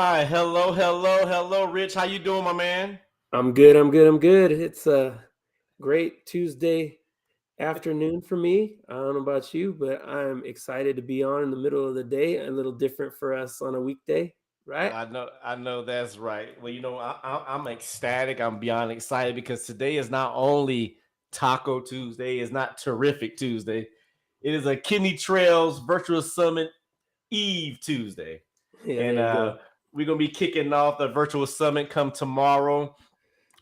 my. Hello, Rich. How you doing, my man? I'm good. It's a great Tuesday afternoon for me. I don't know about you, but I'm excited to be on in the middle of the day. A little different for us on a weekday, right? I know that's right. Well, I'm ecstatic. I'm beyond excited because today is not only Taco Tuesday, it's not Terrific Tuesday. It is a Kidney Trails Virtual Summit Eve Tuesday. Yeah, And there you go. we're gonna be kicking off the virtual summit come tomorrow.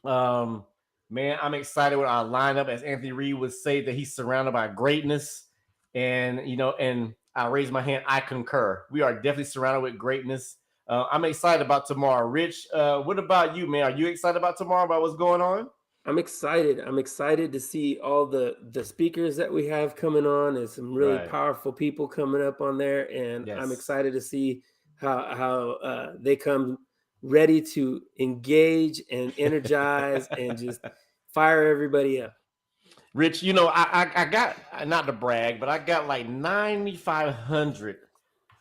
Um, man, I'm excited with our lineup. As Anthony Reed would say, that he's surrounded by greatness, and I raise my hand. I concur. We are definitely surrounded with greatness. I'm excited about tomorrow. Rich, what about you, man? Are you excited about tomorrow? About what's going on? I'm excited. I'm excited to see all the speakers that we have coming on and some really Right. powerful people coming up on there. And I'm Yes. excited to see how they come ready to engage and energize and just fire everybody up. Rich, I got not to brag, but I got like 9,500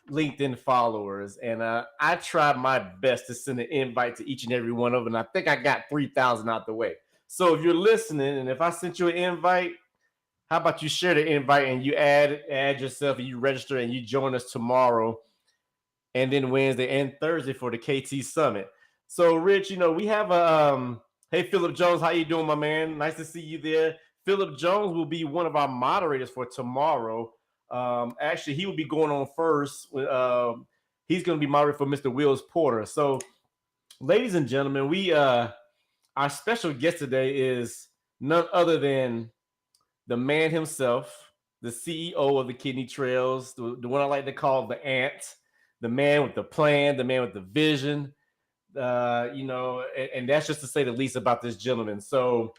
LinkedIn followers, and I tried my best to send an invite to each and every one of them. And I think I got 3,000 out the way. So if you're listening, and if I sent you an invite, how about you share the invite and you add yourself and you register and you join us tomorrow, and then Wednesday and Thursday for the KT Summit. So Rich, we have a hey Philip Jones, how you doing, my man? Nice to see you there. Philip Jones will be one of our moderators for tomorrow. Actually, he will be going on first. He's going to be moderator for Mr. Wills Porter. So, ladies and gentlemen, we our special guest today is none other than the man himself, the CEO of the Kidney Trails, the one I like to call the Ant, the man with the plan, the man with the vision. And that's just to say the least about this gentleman. So,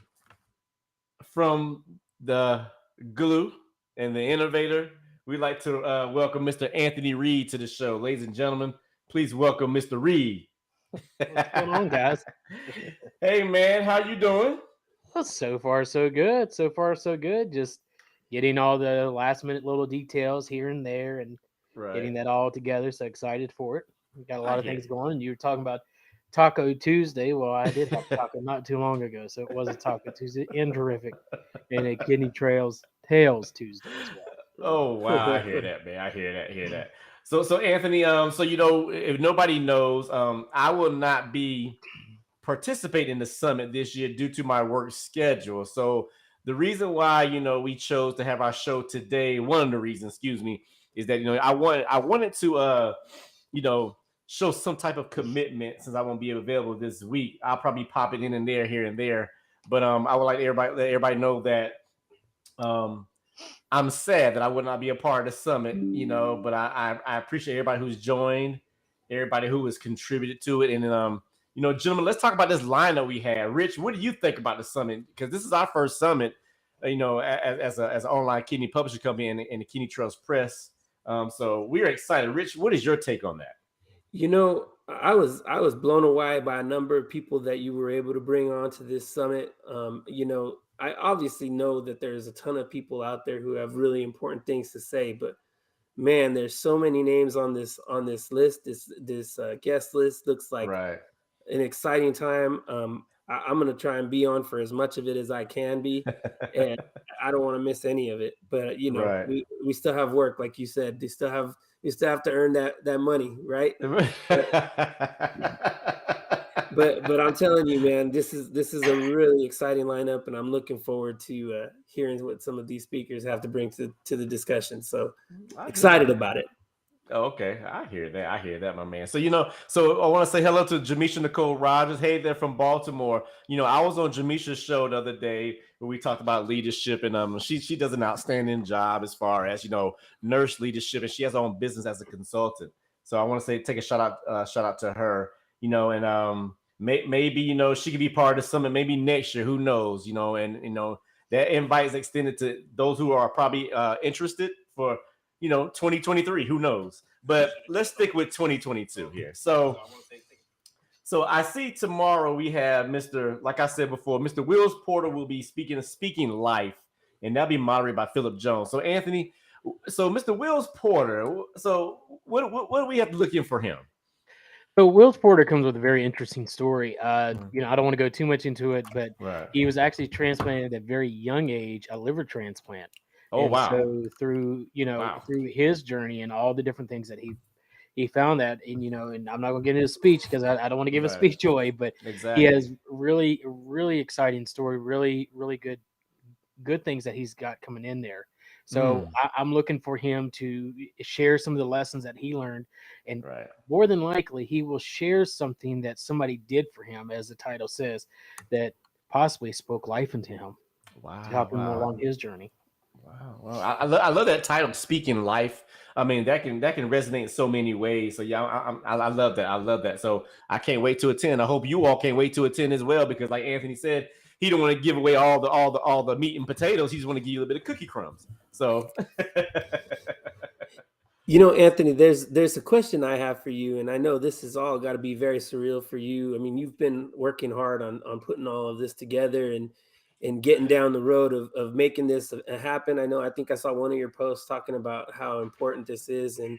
from the glue and the innovator, we'd like to welcome Mr. Anthony Reed to the show. Ladies and gentlemen, please welcome Mr. Reed. What's going on, guys? Hey, man, how you doing? Well, so far, so good. So far, so good. Just getting all the last minute little details here and there and Right. getting that all together. So excited for it. We got a I lot of hear things you. going. You were talking about Taco Tuesday. Well, I did have taco not too long ago. So it was a Taco Tuesday and terrific. And a Kidney Trails Tails Tuesday as well. Oh wow, I hear that, man. I hear that. So Anthony, so if nobody knows, I will not be participating in the summit this year due to my work schedule. So the reason why we chose to have our show today, one of the reasons, excuse me, is that I wanted to you know show some type of commitment since I won't be available this week. I'll probably pop it in and there, here and there, but I would like let everybody know that um I'm sad that I would not be a part of the summit, but I appreciate everybody who's joined, everybody who has contributed to it. And gentlemen, let's talk about this lineup we had. Rich, what do you think about the summit? Because this is our first summit, as an online kidney publishing company and the Kidney Trust Press. So we're excited. Rich, what is your take on that? I was blown away by a number of people that you were able to bring on to this summit. I obviously know that there's a ton of people out there who have really important things to say, but man, there's so many names on this list. This guest list looks like Right. an exciting time. I'm going to try and be on for as much of it as I can be, and I don't want to miss any of it. But Right. we still have work, like you said. You still have to earn that money, right? But but I'm telling you, man, this is a really exciting lineup, and I'm looking forward to hearing what some of these speakers have to bring to the discussion. So I hear excited that. about it. Oh, okay, I hear that. I hear that, my man. So I want to say hello to Jamisha Nicole Rodgers. Hey, they're from Baltimore. I was on Jamisha's show the other day where we talked about leadership, and she does an outstanding job as far as nurse leadership, and she has her own business as a consultant. So I want to say take a shout out to her. And maybe she could be part of the summit maybe next year. Who knows? And that invite is extended to those who are probably interested for 2023, who knows? But let's stick with 2022 here. So I see tomorrow we have Mr. Like I said before, Mr. Wills Porter will be speaking life, and that'll be moderated by Philip Jones. So Anthony, so Mr. Wills Porter, so what do we have to look in for him? So Will Porter comes with a very interesting story. I don't want to go too much into it, but Right. he was actually transplanted at a very young age, a liver transplant. Oh And wow. so through Wow. through his journey and all the different things that he found that, and and I'm not going to get into a speech because I don't want to give a Right. speech away, but he Exactly. has really exciting story, really good things that he's got coming in there. So I'm looking for him to share some of the lessons that he learned, and Right. more than likely he will share something that somebody did for him, as the title says, that possibly spoke life into him to Wow. help him Wow. along his journey. Wow. Well, I love that title, "Speaking Life." I mean, that can resonate in so many ways. So yeah, I love that. I love that. So I can't wait to attend. I hope you all can't wait to attend as well, because like Anthony said, he don't want to give away all the meat and potatoes. He just want to give you a little bit of cookie crumbs. So Anthony, there's a question I have for you, and I know this has all got to be very surreal for you. I mean, you've been working hard on putting all of this together and getting down the road of making this happen. I think I saw one of your posts talking about how important this is, and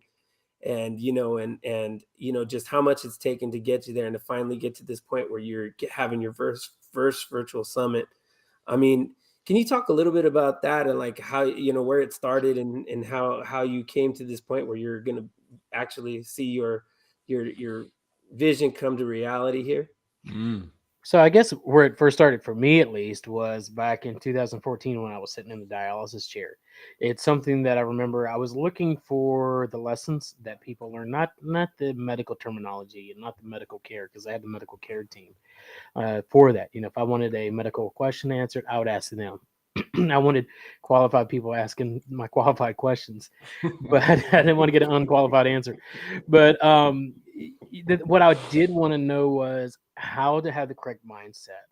just how much it's taken to get you there and to finally get to this point where you're having your first virtual summit. I mean, can you talk a little bit about that and like how, where it started and how you came to this point where you're going to actually see your vision come to reality here? So I guess where it first started for me, at least, was back in 2014 when I was sitting in the dialysis chair. It's something that I remember. I was looking for the lessons that people learn, not the medical terminology and not the medical care, because I had the medical care team for that. If I wanted a medical question answered, I would ask them. I wanted qualified people asking my qualified questions, but I didn't want to get an unqualified answer. But what I did want to know was how to have the correct mindset,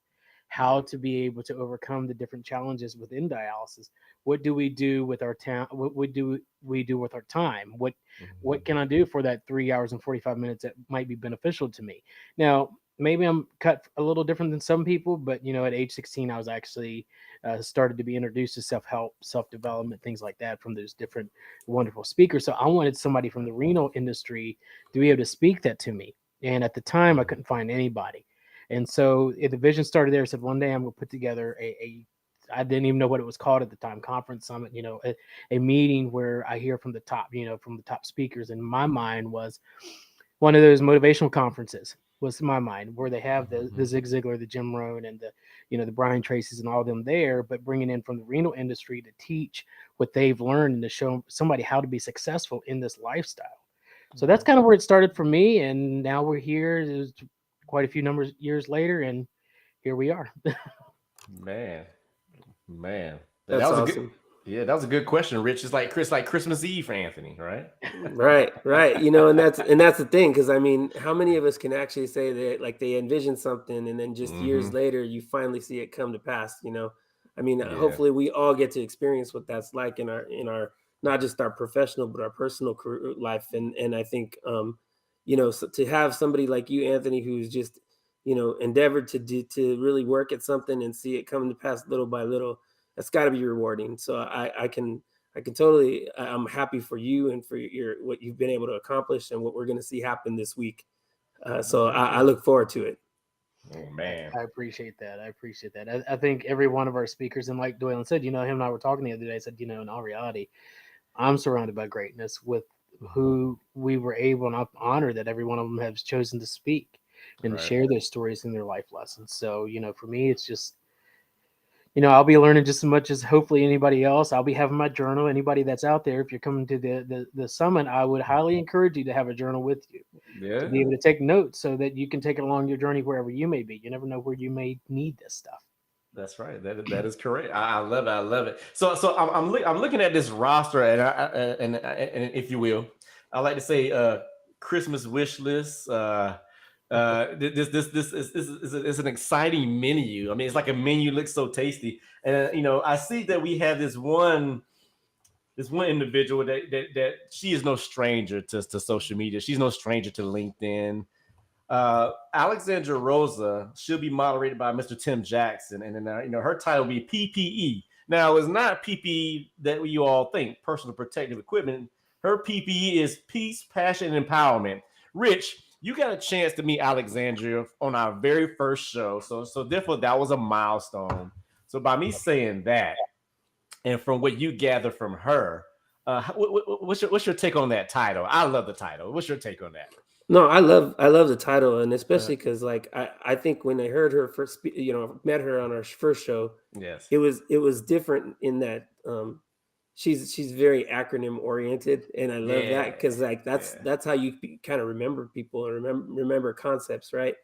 how to be able to overcome the different challenges within dialysis. What do we do with our time? What do we do with our time? What can I do for that 3 hours and 45 minutes that might be beneficial to me? Now, maybe I'm cut a little different than some people, but at age 16, I was actually started to be introduced to self-help, self-development, things like that from those different wonderful speakers. So I wanted somebody from the renal industry to be able to speak that to me. And at the time, I couldn't find anybody. And so the vision started there. I said, one day I'm going to put together I didn't even know what it was called at the time, conference summit, a meeting where I hear from the top, from the top speakers. And my mind was one of those motivational conferences was my mind, where they have the Zig Ziglar, the Jim Rohn, and the Brian Tracy's and all of them there, but bringing in from the renal industry to teach what they've learned and to show somebody how to be successful in this lifestyle. So that's kind of where it started for me, and now we're here. There's quite a few years later, and here we are. Man, that That's was a good. awesome. Yeah, that was a good question, Rich. It's like Christmas Eve for Anthony, right? Right. And that's the thing, because I mean, how many of us can actually say that like they envision something and then just years later you finally see it come to pass? I mean, Yeah. hopefully we all get to experience what that's like in our not just our professional but our personal career life. And I think so to have somebody like you, Anthony, who's just endeavored to really work at something and see it come to pass little by little, that's got to be rewarding. So I can totally. I'm happy for you and for what you've been able to accomplish and what we're going to see happen this week. So I look forward to it. Oh man. I appreciate that. I think every one of our speakers, and like Dwelyn said, him and I were talking the other day. I said, in all reality, I'm surrounded by greatness with who we were able, and I'm honored that every one of them has chosen to speak and to Right. share their stories and their life lessons. So, for me, it's just, I'll be learning just as much as hopefully anybody else. I'll be having my journal. Anybody that's out there, if you're coming to the summit, I would highly encourage you to have a journal with you, to be Yeah. able to take notes so that you can take it along your journey wherever you may be. You never know where you may need this stuff. That's right. That is correct. I love it. I love it. So I'm looking at this roster, and if you will, I like to say Christmas wish list. This is an exciting menu. I mean, it's like a menu looks so tasty, and I see that we have this one individual that she is no stranger to social media. She's no stranger to LinkedIn. Alexandra Rosa should be moderated by Mr. Tim Jackson, and then her title will be PPE. Now, it's not PPE that you all think, personal protective equipment. Her PPE is peace, passion, and empowerment. Rich, you got a chance to meet Alexandria on our very first show. So therefore that was a milestone. So by me saying that, and from what you gather from her, what's your take on that title? I love the title. What's your take on that? No, I love the title, and especially because like I think when I heard her first, met her on our first show, Yes. it was different in that she's very acronym oriented, and I love that because like that's how you kind of remember people and remember concepts, right?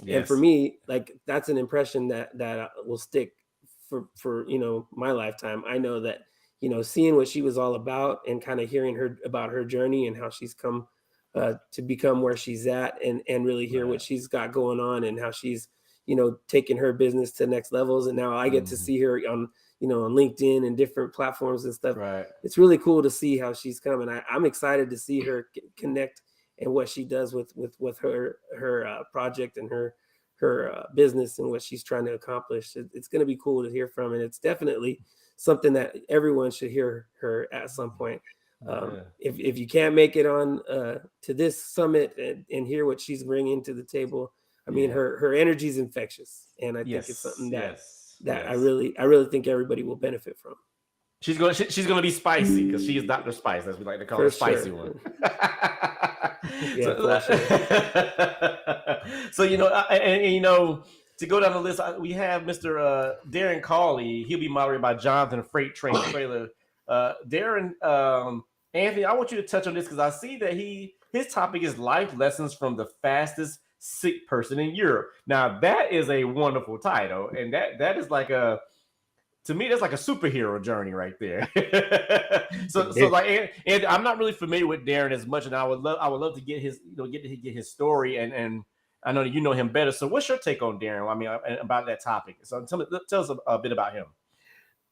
Yes. And for me, like that's an impression that will stick for my lifetime. I know that seeing what she was all about and kind of hearing her about her journey and how she's come to become where she's at, and really hear what she's got going on and how she's taking her business to next levels. And now I get to see her on on LinkedIn and different platforms and stuff. Right. It's really cool to see how she's coming. I'm excited to see her connect and what she does with her project and her business and what she's trying to accomplish. It's going to be cool to hear from, and it's definitely something that everyone should hear her at some point. If you can't make it on to this summit and hear what she's bringing to the table, I mean, her energy is infectious, and I think it's something that I really think everybody will benefit from. She's gonna be spicy because she is Dr. Spice, as we like to call her, spicy one. Yeah, so to go down the list, we have Mr. Darren Cawley. He'll be moderated by Jonathan Freight Train Trailer. Darren, Anthony, I want you to touch on this because I see that his topic is life lessons from the fastest sick person in Europe. Now that is a wonderful title, and that is like to me, that's like a superhero journey right there. so like, and I'm not really familiar with Darren as much, and I would love to get his get his story, and I know that you know him better. So what's your take on Darren? I mean, about that topic. So tell us a bit about him.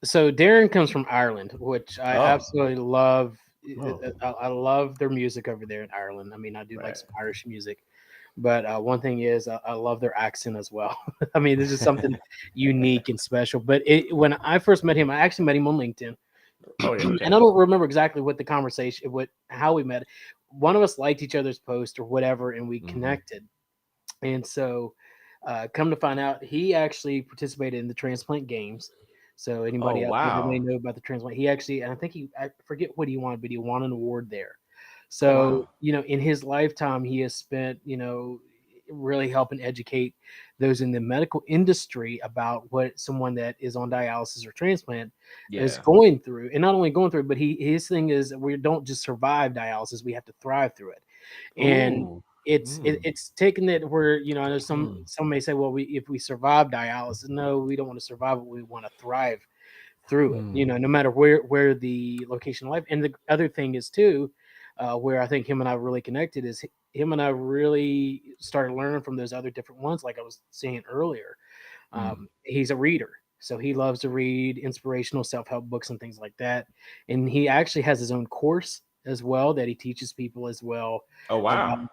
So Darren comes from Ireland, which I absolutely love. I love their music over there in Ireland. I mean, I do like some Irish music. But one thing is, I love their accent as well. I mean, this is something unique and special. But when I first met him, I actually met him on LinkedIn. Oh, yeah, okay. And I don't remember exactly what the conversation, how we met. One of us liked each other's post or whatever, and we connected. And so, come to find out, he actually participated in the Transplant games. So anybody out there who may know about the Transplant, he actually, and I forget what he won, but he won an award there. So, in his lifetime, he has spent, really helping educate those in the medical industry about what someone that is on dialysis or transplant is going through. And not only going through, but his thing is we don't just survive dialysis, we have to thrive through it. And it's taken it where, I know some may say, well, if we survive dialysis, no, we don't want to survive it. We want to thrive through it, no matter where the location of life. And the other thing is too, where I think him and I really connected is him and I really started learning from those other different ones. Like I was saying earlier, he's a reader. So he loves to read inspirational self-help books and things like that. And he actually has his own course as well that he teaches people as well. Oh, wow.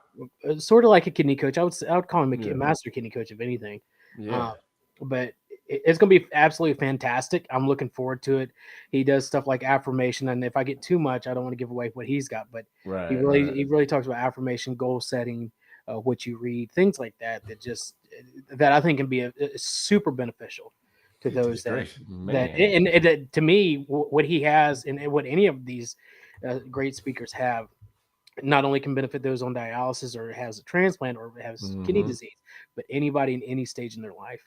Sort of like a kidney coach. I would call him a master kidney coach, if anything. Yeah. But it's going to be absolutely fantastic. I'm looking forward to it. He does stuff like affirmation, and if I get too much, I don't want to give away what he's got. But he really talks about affirmation, goal setting, what you read, things like that. That I think can be a super beneficial to those that to me, what he has and what any of these great speakers have, not only can benefit those on dialysis or has a transplant or has kidney disease, but anybody in any stage in their life.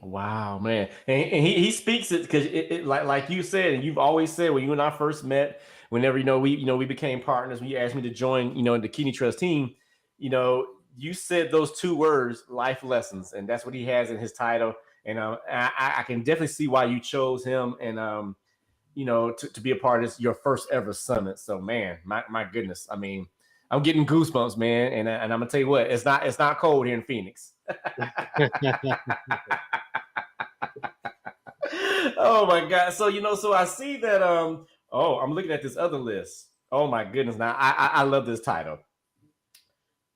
Wow, man. And he speaks it because it like you said, and you've always said when you and I first met, whenever we became partners, when you asked me to join, in the Kidney Trust team, you said those two words, life lessons, and that's what he has in his title. And I can definitely see why you chose him and to be a part of your first ever summit. So man, my goodness. I mean, I'm getting goosebumps, man. And I'm gonna tell you what, it's not cold here in Phoenix. Oh my God. So so I see that I'm looking at this other list. Oh my goodness. Now I love this title.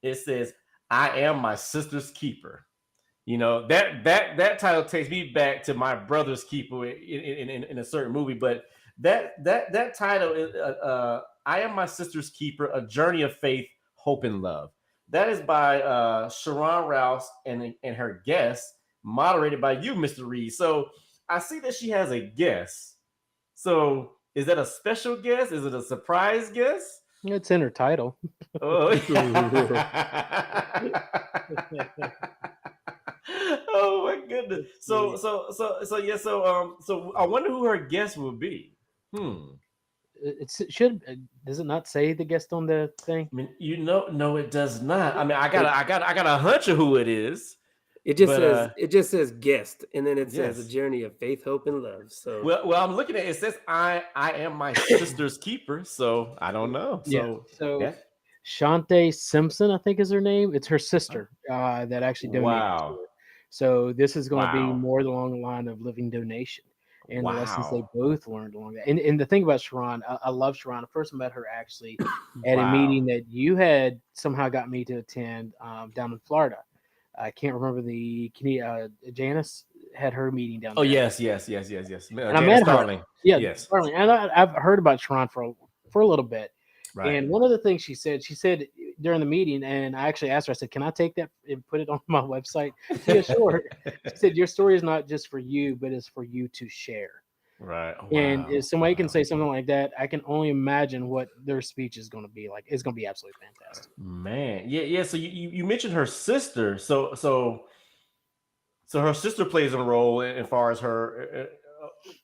It says, I am my sister's keeper. That title takes me back to my brother's keeper in a certain movie, but that title is I am my sister's keeper, a journey of faith, hope, and love. That is by Sharon Rouse and her guest, moderated by you, Mr. Reed. So I see that she has a guest. So is that a special guest? Is it a surprise guest? It's in her title. Oh, oh my goodness. So yeah. So I wonder who her guest will be. It should. Does it not say the guest on the thing? I mean, no, it does not. I mean, I got a hunch of who it is. It just says guest, and then it says yes. a journey of faith, hope, and love. So well, I'm looking at it. It says I am my sister's keeper. So I don't know. So Shante Simpson, I think is her name. It's her sister that actually donated to her. So this is going to be more along the line of living donation and the lessons they both learned along that. And the thing about Sharon, I love Sharon. I first met her actually at a meeting that you had somehow got me to attend down in Florida. I can't remember Janice had her meeting down there. Oh yes. And I met her. Yeah, yes. Starling. And I've heard about Sharon for a little bit. Right. And one of the things she said during the meeting, and I actually asked her, I said, can I take that and put it on my website? Yeah, sure. She said, your story is not just for you, but it's for you to share. Right. Wow. And if somebody can say something like that, I can only imagine what their speech is going to be like. It's going to be absolutely fantastic. Man. Yeah. So you mentioned her sister. So her sister plays a role as far as her,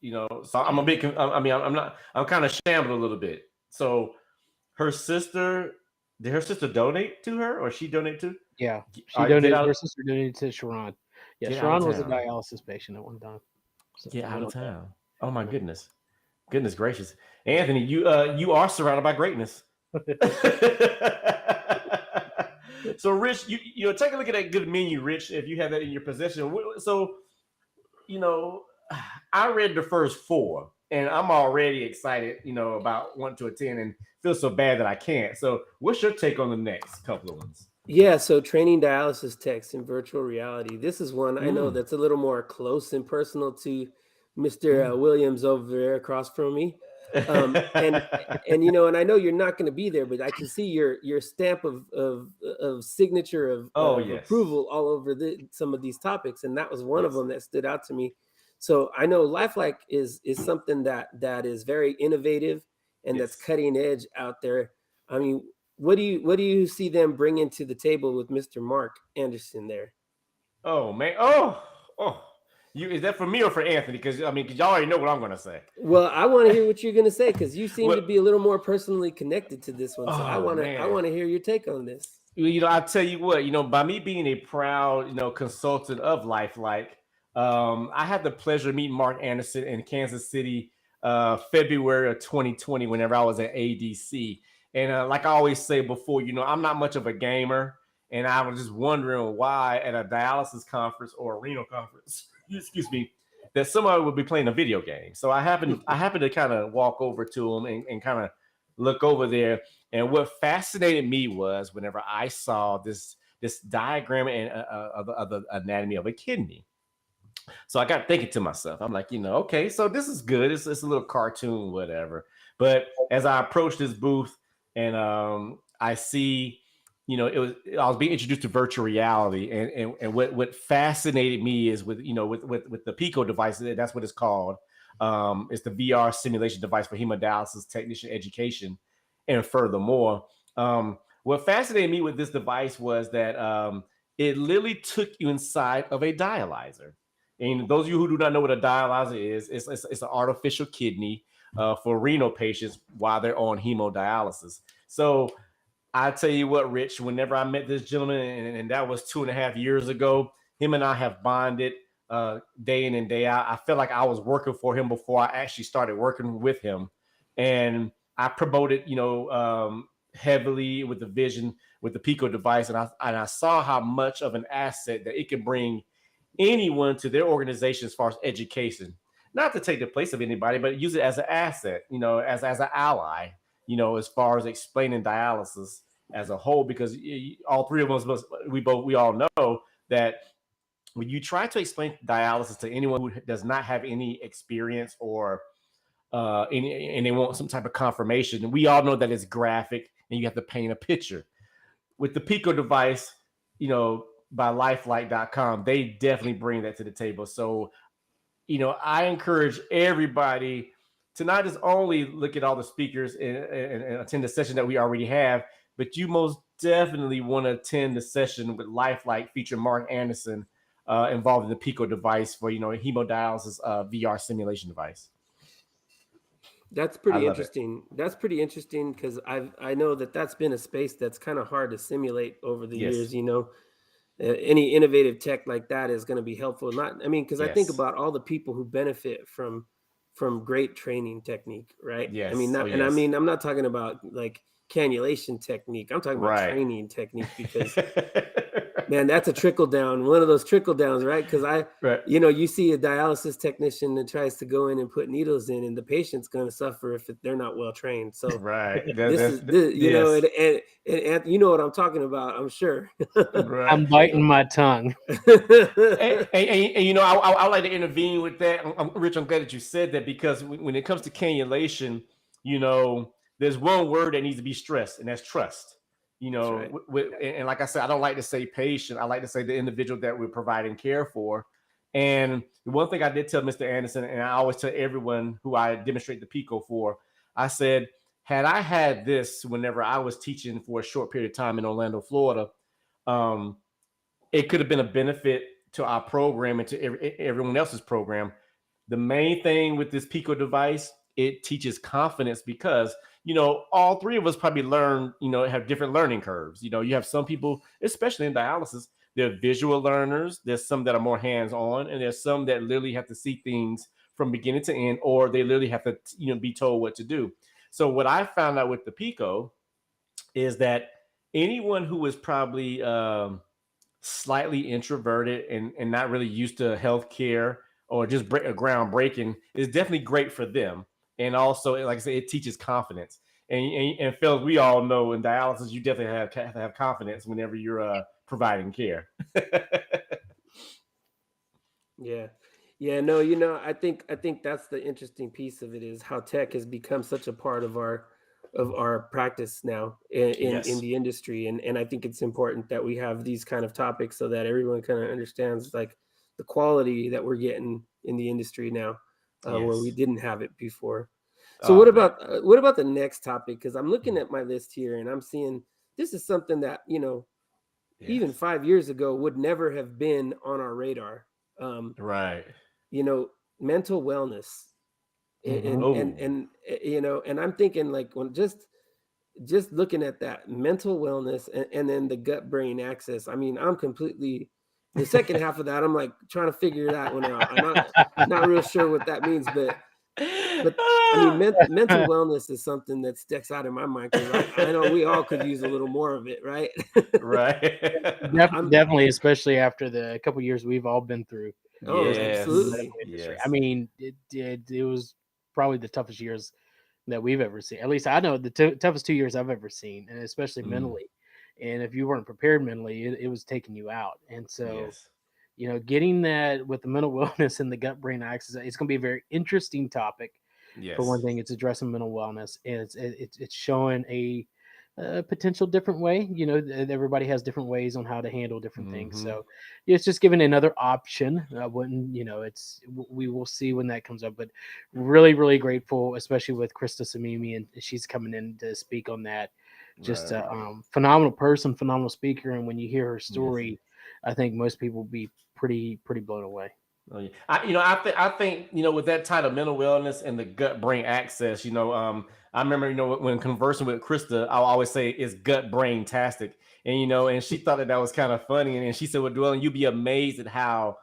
so I'm a bit, I'm kind of shambled a little bit. So her sister, did her sister donate to her or she donate to? Yeah, her sister donated to Sharon. Yeah, Sharon was a dialysis patient at one time. So get out of town. Oh my goodness gracious. Anthony, you are surrounded by greatness. So Rich, you take a look at that good menu, Rich, if you have that in your possession. So, I read the first 4 and I'm already excited, about wanting to attend and feel so bad that I can't. So what's your take on the next couple of ones? Yeah, so training dialysis techs in virtual reality. This is one I know that's a little more close and personal to Mr. Williams over there across from me. And I know you're not going to be there, but I can see your stamp of signature of approval all over some of these topics, and that was one of them that stood out to me. So I know Lifelike is something that is very innovative and that's cutting edge out there. I mean, what do you see them bringing to the table with Mr. Mark Anderson there? Oh man, is that for me or for Anthony? Because y'all already know what I'm going to say. Well, I want to hear what you're going to say because you seem to be a little more personally connected to this one. So I want to hear your take on this. I tell you what, by me being a proud, consultant of Lifelike, I had the pleasure of meeting Mark Anderson in Kansas City, February of 2020, whenever I was at ADC. And like I always say before, I'm not much of a gamer, and I was just wondering why at a dialysis conference or a renal conference, excuse me, that somebody would be playing a video game. So I happened to kind of walk over to him and kind of look over there. And what fascinated me was whenever I saw this diagram of the anatomy of a kidney. So I got thinking to myself, I'm like, okay, so this is good. It's a little cartoon, whatever. But as I approached this booth and I see, I was being introduced to virtual reality, and what fascinated me is with the Pico device, that's what it's called. It's the VR simulation device for hemodialysis technician education. And furthermore, what fascinated me with this device was that it literally took you inside of a dialyzer. And those of you who do not know what a dialyzer is, it's an artificial kidney for renal patients while they're on hemodialysis. So I tell you what, Rich, whenever I met this gentleman, and that was 2.5 years ago, him and I have bonded day in and day out. I felt like I was working for him before I actually started working with him. And I promoted, heavily with the vision with the Pico device. And I saw how much of an asset that it can bring anyone to their organization as far as education, not to take the place of anybody, but use it as an asset, as an ally, as far as explaining dialysis as a whole, because all three of us, we all know that when you try to explain dialysis to anyone who does not have any experience or and they want some type of confirmation, and we all know that it's graphic and you have to paint a picture. with the Pico device, by lifelike.com, they definitely bring that to the table. So, I encourage everybody to not just only look at all the speakers and attend the session that we already have, but you most definitely want to attend the session with Lifelike featuring Mark Anderson involved in the Pico device for, hemodialysis VR simulation device. That's pretty interesting. That's pretty interesting because I know that's been a space that's kind of hard to simulate over the years. Any innovative tech like that is going to be helpful. Because I think about all the people who benefit from great training technique, right? Yes. I'm not talking about like cannulation technique. I'm talking about training technique because. Man, that's a trickle down, one of those trickle downs, right? Because you see a dialysis technician that tries to go in and put needles in, and the patient's going to suffer if they're not well trained. So, you know what I'm talking about, I'm sure. Right. I'm biting my tongue. and I like to intervene with that. Rich, I'm glad that you said that because when it comes to cannulation, there's one word that needs to be stressed, and that's trust. And like I said, I don't like to say patient. I like to say the individual that we're providing care for. And the one thing I did tell Mr. Anderson, and I always tell everyone who I demonstrate the Pico for, I said, had I had this whenever I was teaching for a short period of time in Orlando, Florida, it could have been a benefit to our program and to everyone else's program. The main thing with this Pico device, it teaches confidence because all three of us probably learn, have different learning curves. You have some people, especially in dialysis, they're visual learners. There's some that are more hands-on, and there's some that literally have to see things from beginning to end, or they literally have to, be told what to do. So what I found out with the Pico is that anyone who is probably slightly introverted and not really used to healthcare or just groundbreaking is definitely great for them. And also, like I said, it teaches confidence. And fellas, we all know in dialysis, you definitely have to have confidence whenever you're providing care. Yeah. No, I think that's the interesting piece of it is how tech has become such a part of our practice now in the industry. And I think it's important that we have these kind of topics so that everyone kind of understands like the quality that we're getting in the industry now. Where we didn't have it before. So what about the next topic? Because I'm looking at my list here and I'm seeing this is something that, even 5 years ago would never have been on our radar. Right. Mental wellness. And I'm thinking like when just looking at that mental wellness and then the gut brain axis. I mean, I'm completely the second half of that, I'm like trying to figure that one out. I'm not real sure what that means, but I mean, mental wellness is something that sticks out in my mind because I know we all could use a little more of it, right? Right. Definitely, especially after the couple years we've all been through. Oh, absolutely. Yes. I mean, it was probably the toughest years that we've ever seen. At least I know the toughest 2 years I've ever seen, and especially mentally. And if you weren't prepared mentally, it was taking you out. And so, getting that with the mental wellness and the gut brain axis, it's going to be a very interesting topic. Yes. For one thing, it's addressing mental wellness. It's showing a potential different way. Everybody has different ways on how to handle different things. So it's just giving another option. We will see when that comes up. But really, really grateful, especially with Krista Samimi, and she's coming in to speak on that. Just a phenomenal person, phenomenal speaker, and when you hear her story, I think most people will be pretty blown away. Oh, yeah. I think with that title, mental wellness and the gut brain access. I remember when conversing with Krista, I'll always say it's gut brain tastic, and she thought that was kind of funny, and she said, "Well, Dwelyn, you'd be amazed at how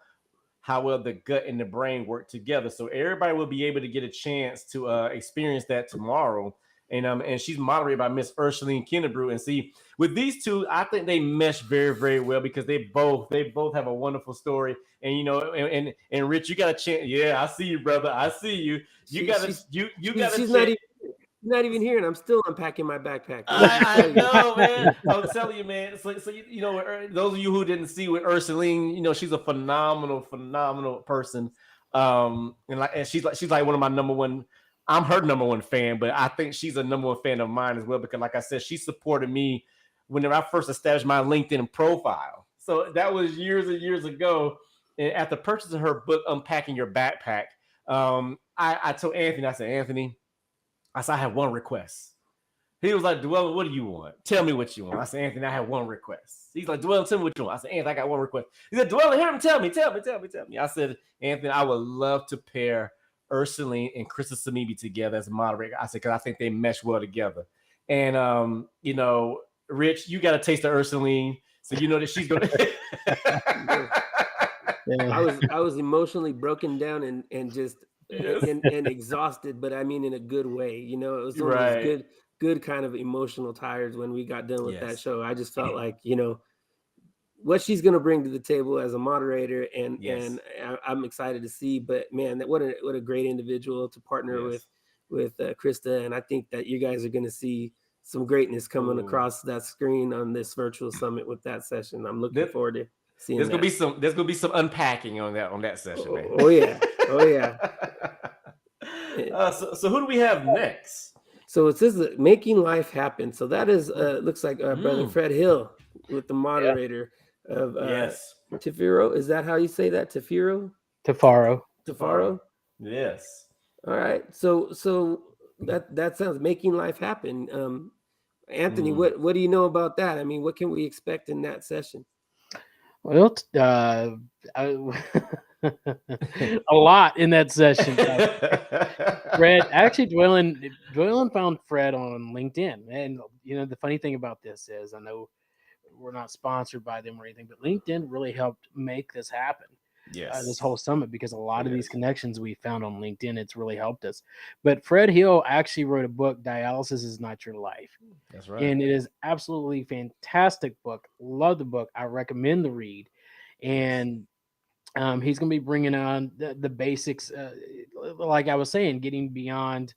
well the gut and the brain work together." So everybody will be able to get a chance to experience that tomorrow. And she's moderated by Miss Ursuline Kennebrew. And see, with these two, I think they mesh very, very well because they both have a wonderful story. And and Rich, you got a chance. Yeah, I see you, brother. I see you. She's not even here, and I'm still unpacking my backpack. I know, man. I'm telling you, man. So those of you who didn't see with Ursuline, she's a phenomenal person. And she's like one of my number one. I'm her number one fan, but I think she's a number one fan of mine as well because, like I said, she supported me whenever I first established my LinkedIn profile. So that was years and years ago. And after purchasing her book, Unpacking Your Backpack, I told Anthony, I said, Anthony, I said, I have one request. He was like, Dwelyn, what do you want? Tell me what you want. I said, Anthony, I have one request. He's like, Dwelyn, tell me what you want. I said, Anthony, I got one request. He said, Dwelyn, hear him, tell me. I said, Anthony, I would love to pair Ursuline and Krista Samibi together as a moderator. I said, because I think they mesh well together. And, Rich, you got a taste of Ursuline, so you know that she's going to. I was emotionally broken down and just and exhausted, but I mean in a good way. It was one of those good kind of emotional tires when we got done with that show. I just felt like, what she's going to bring to the table as a moderator, and I'm excited to see. But man, what a great individual to partner with Krista, and I think that you guys are going to see some greatness coming across that screen on this virtual summit with that session. I'm looking forward to seeing. There's gonna be some unpacking on that session, man. Oh yeah. So who do we have next? So it says Making Life Happen. So that is looks like our brother Fred Hill with the moderator of Tafiro. Is that how you say that? Tafiro? Tafaro. Yes. All right. So that sounds Making Life Happen. Anthony, what do you know about that? I mean, what can we expect in that session? Well, a lot in that session. Fred, actually, Dwelyn found Fred on LinkedIn, and the funny thing about this is, I know we're not sponsored by them or anything, but LinkedIn really helped make this happen. Yes, this whole summit, because a lot of these connections we found on LinkedIn, it's really helped us. But Fred Hill actually wrote a book, Dialysis is Not Your Life. That's right. And it is absolutely fantastic book. Love the book. I recommend the read. And he's going to be bringing on the basics, like I was saying, getting beyond,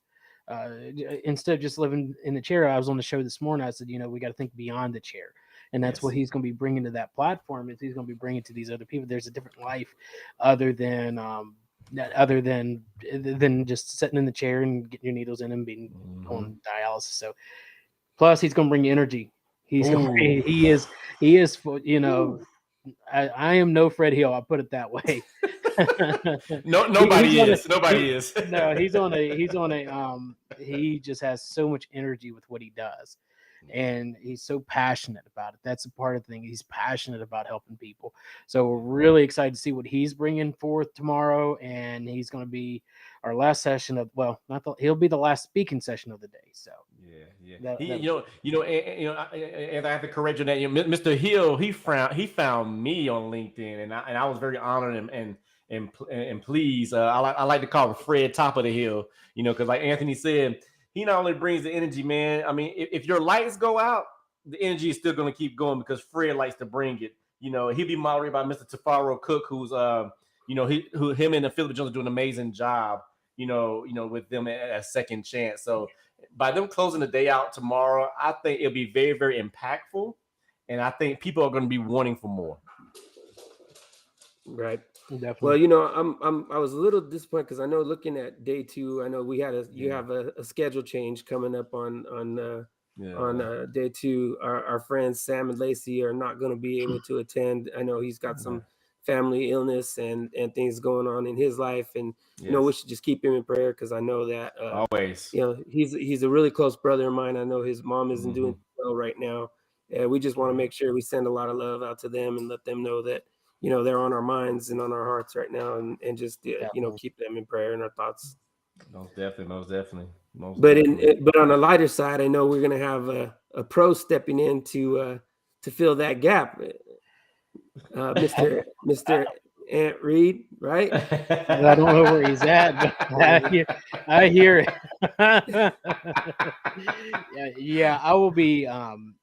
instead of just living in the chair. I was on the show this morning. I said, we got to think beyond the chair. And that's what he's going to be bringing to that platform. Is he's going to be bringing to these other people. There's a different life other than just sitting in the chair and getting your needles in and being on dialysis. So, plus he's going to bring energy. He is, I am no Fred Hill. I'll put it that way. Nobody is. No, he's on a he just has so much energy with what he does. And he's so passionate about it. That's a part of the thing. He's passionate about helping people. So we're really excited to see what he's bringing forth tomorrow. And he's going to be our last session of, he'll be the last speaking session of the day. So and I have to correct you on that. Mr. Hill, he found me on LinkedIn, and I was very honored and pleased. I like to call him Fred Top of the Hill, because like Anthony said, he not only brings the energy, man. I mean, if your lights go out, the energy is still going to keep going because Fred likes to bring it. He'll be moderated by Mr. Tafaro Cook, who's him and the Philip Jones are doing an amazing job. With them at a second chance. So by them closing the day out tomorrow, I think it'll be very, very impactful, and I think people are going to be wanting for more. Right. Definitely. Well, I was a little disappointed because I know looking at day 2, I know we had you have a schedule change coming up on day 2. Our friends Sam and Lacey are not going to be able to attend. I know he's got some family illness and things going on in his life, and we should just keep him in prayer because I know that always. He's a really close brother of mine. I know his mom isn't doing well right now. We just want to make sure we send a lot of love out to them and let them know that they're on our minds and on our hearts right now, and just keep them in prayer and our thoughts. Most definitely. But on a lighter side, I know we're gonna have a pro stepping in to fill that gap, Mr. Ant Reed, right? I don't know where he's at, but I hear it. I will be.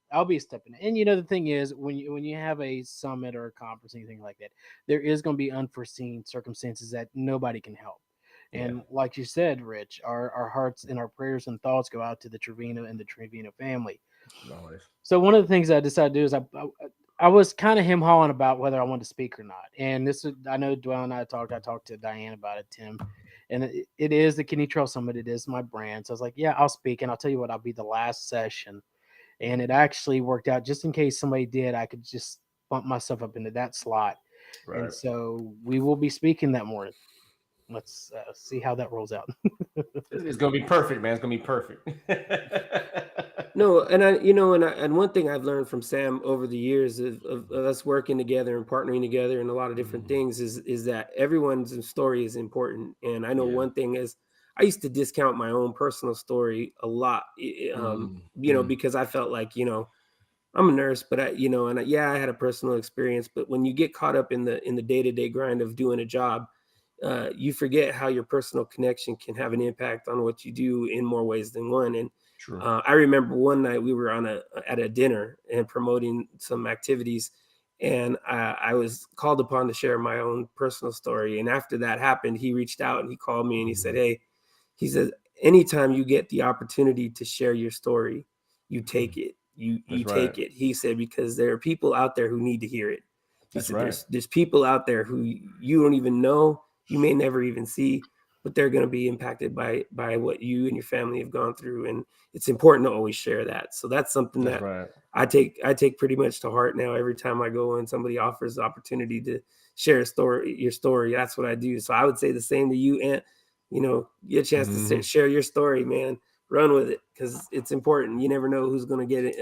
I'll be stepping in. And the thing is, when you have a summit or a conference, anything like that, there is going to be unforeseen circumstances that nobody can help. And like you said, Rich, our hearts and our prayers and thoughts go out to the Trevino and the Trevino family. Always. So one of the things I decided to do is I was kind of hem-hawing about whether I wanted to speak or not. And this is, I know Dwelyn and I talked to Diane about it, Tim. And it is the Kidney Trail Summit. It is my brand. So I was like, yeah, I'll speak. And I'll tell you what, I'll be the last session. and it actually worked out. Just in case somebody did, I could just bump myself up into that slot. And Right. so we will be speaking that morning. Let's see how that rolls out. It's gonna be perfect, man. It's gonna be perfect. No, and and one thing I've learned from Sam over the years of us working together and partnering together and a lot of different Mhm. things is that everyone's story is important. And I know Yeah. one thing is I used to discount my own personal story a lot, Mm. because I felt like, I'm a nurse, but yeah, I had a personal experience. But when you get caught up in the day-to-day grind of doing a job, you forget how your personal connection can have an impact on what you do in more ways than one. And True. I remember one night we were at a dinner and promoting some activities, and I was called upon to share my own personal story. And after that happened, he reached out and he called me and he said, Mhm. "Hey," he said, "anytime you get the opportunity to share your story, you Mhm. take it. You That's right. take it." He said, "Because there are people out there who need to hear it." He That's said, right. "There's people out there who you don't even know, you may never even see, but they're going to be impacted by what you and your family have gone through, and it's important to always share that." So that's something That's that right. I take pretty much to heart now. Every time I go and somebody offers the opportunity to share your story, that's what I do. So I would say the same to you, and get a chance to Mhm. share your story, man. Run with it because it's important. You never know who's going to get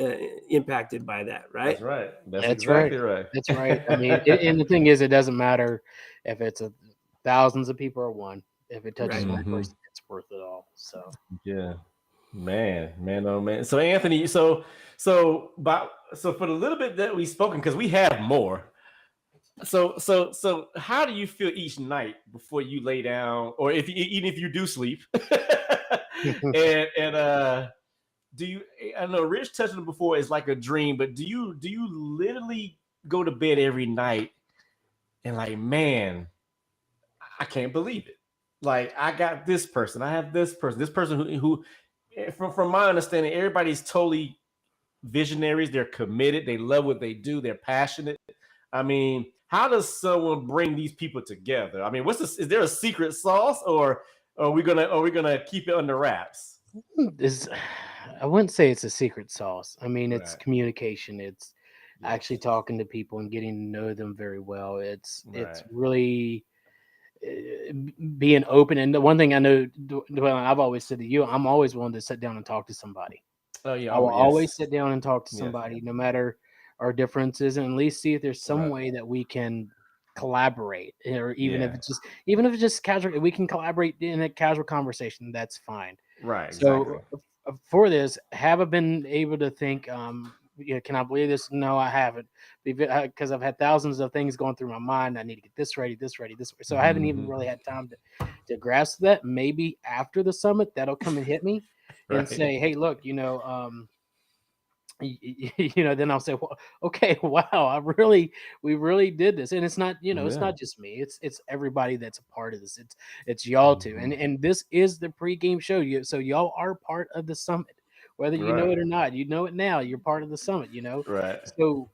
impacted by that, right? That's right. That's That's right. exactly right. That's right. I mean, and the thing is, it doesn't matter if it's thousands of people or one. If it touches Right. one Mhm. person, it's worth it all. So Yeah. Man, oh man. So Anthony, so for the little bit that we've spoken, because we have more. So how do you feel each night before you lay down, or even if you do sleep? And do you? I know Rich touched on it before. It's like a dream, but do you literally go to bed every night and like, man, I can't believe it. Like I got this person, I have this person who from my understanding, everybody's totally visionaries. They're committed. They love what they do. They're passionate. I mean, how does someone bring these people together? I mean, is there a secret sauce, or are we gonna keep it under wraps? this, I wouldn't say it's a secret sauce. I mean, it's Right. communication. It's actually Yes. talking to people and getting to know them very well. It's Right. really being open. And the one thing I know, Dwelyn, I've always said to you, I'm always willing to sit down and talk to somebody. Oh yeah. I will Oh yes. always sit down and talk to Yes. somebody, no matter our differences, and at least see if there's some Right. way that we can collaborate, or Yeah. even if it's just casual, we can collaborate in a casual conversation. That's fine. Right. Exactly. So for this, have I been able to think? Can I believe this? No, I haven't, because I've had thousands of things going through my mind. I need to get this ready, this ready, this. So I haven't even Mhm. really had time to grasp that. Maybe after the summit, that'll come and hit me and Right. say, "Hey, look, then I'll say, well, okay, wow, we really did this." And it's not, it's Yeah. not just me. It's everybody that's a part of this. It's y'all too. And Mhm. this is the pregame show. So y'all are part of the summit, whether you know Right. it or not. You know it now. You're part of the summit. Right. So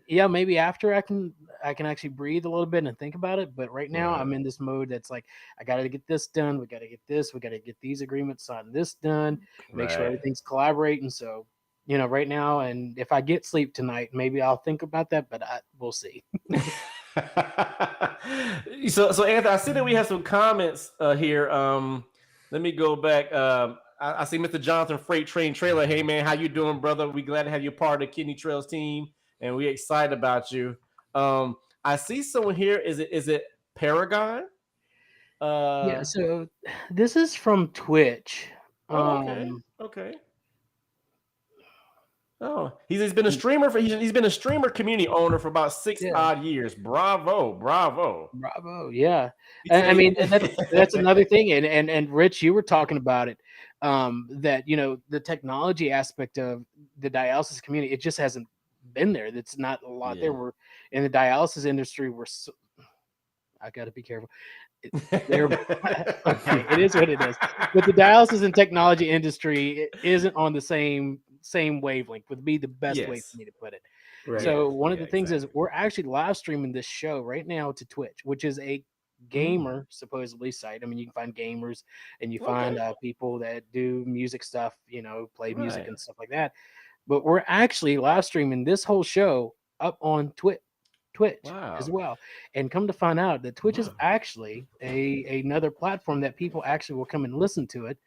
yeah, maybe after I can actually breathe a little bit and think about it. But right now Right. I'm in this mode that's like, I got to get this done. We got to get this. We got to get these agreements signed, this done. Make sure Right. everything's collaborating. So right now, and if I get sleep tonight, maybe I'll think about that. But we'll see. So Anthony, I see that we have some comments here. Let me go back. I see Mr. Jonathan Freight Train Trailer. Hey man, how you doing, brother? We glad to have you part of the Kidney Trails team, and we excited about you. I see someone here. Is it Paragon? Yeah. Uh, So this is from Twitch. oh, okay, Um, okay. Oh, he's been a streamer he's been a streamer community owner for about six yeah. odd years. Bravo, bravo. Bravo, yeah. He I said, mean, and that's another thing, and Rich, you were talking about it, that the technology aspect of the dialysis community, it just hasn't been there. That's not a lot there. yeah. We're in the dialysis industry. I got to be careful. There, okay, it is what it is. But the dialysis and technology industry isn't on the same wavelength. Would be the best way for Yes. me to put it. Right. So Yeah. one of Yeah. the things is Exactly. we're actually live streaming this show right now to Twitch, which is a Mm, gamer supposedly site. I mean, you can find gamers and you okay. find people that do music stuff, play music Right. and stuff like that. but we're actually live streaming this whole show up on Twitch as Wow. well. And come to find out that Twitch is Wow. actually another platform that people actually will come and listen to it.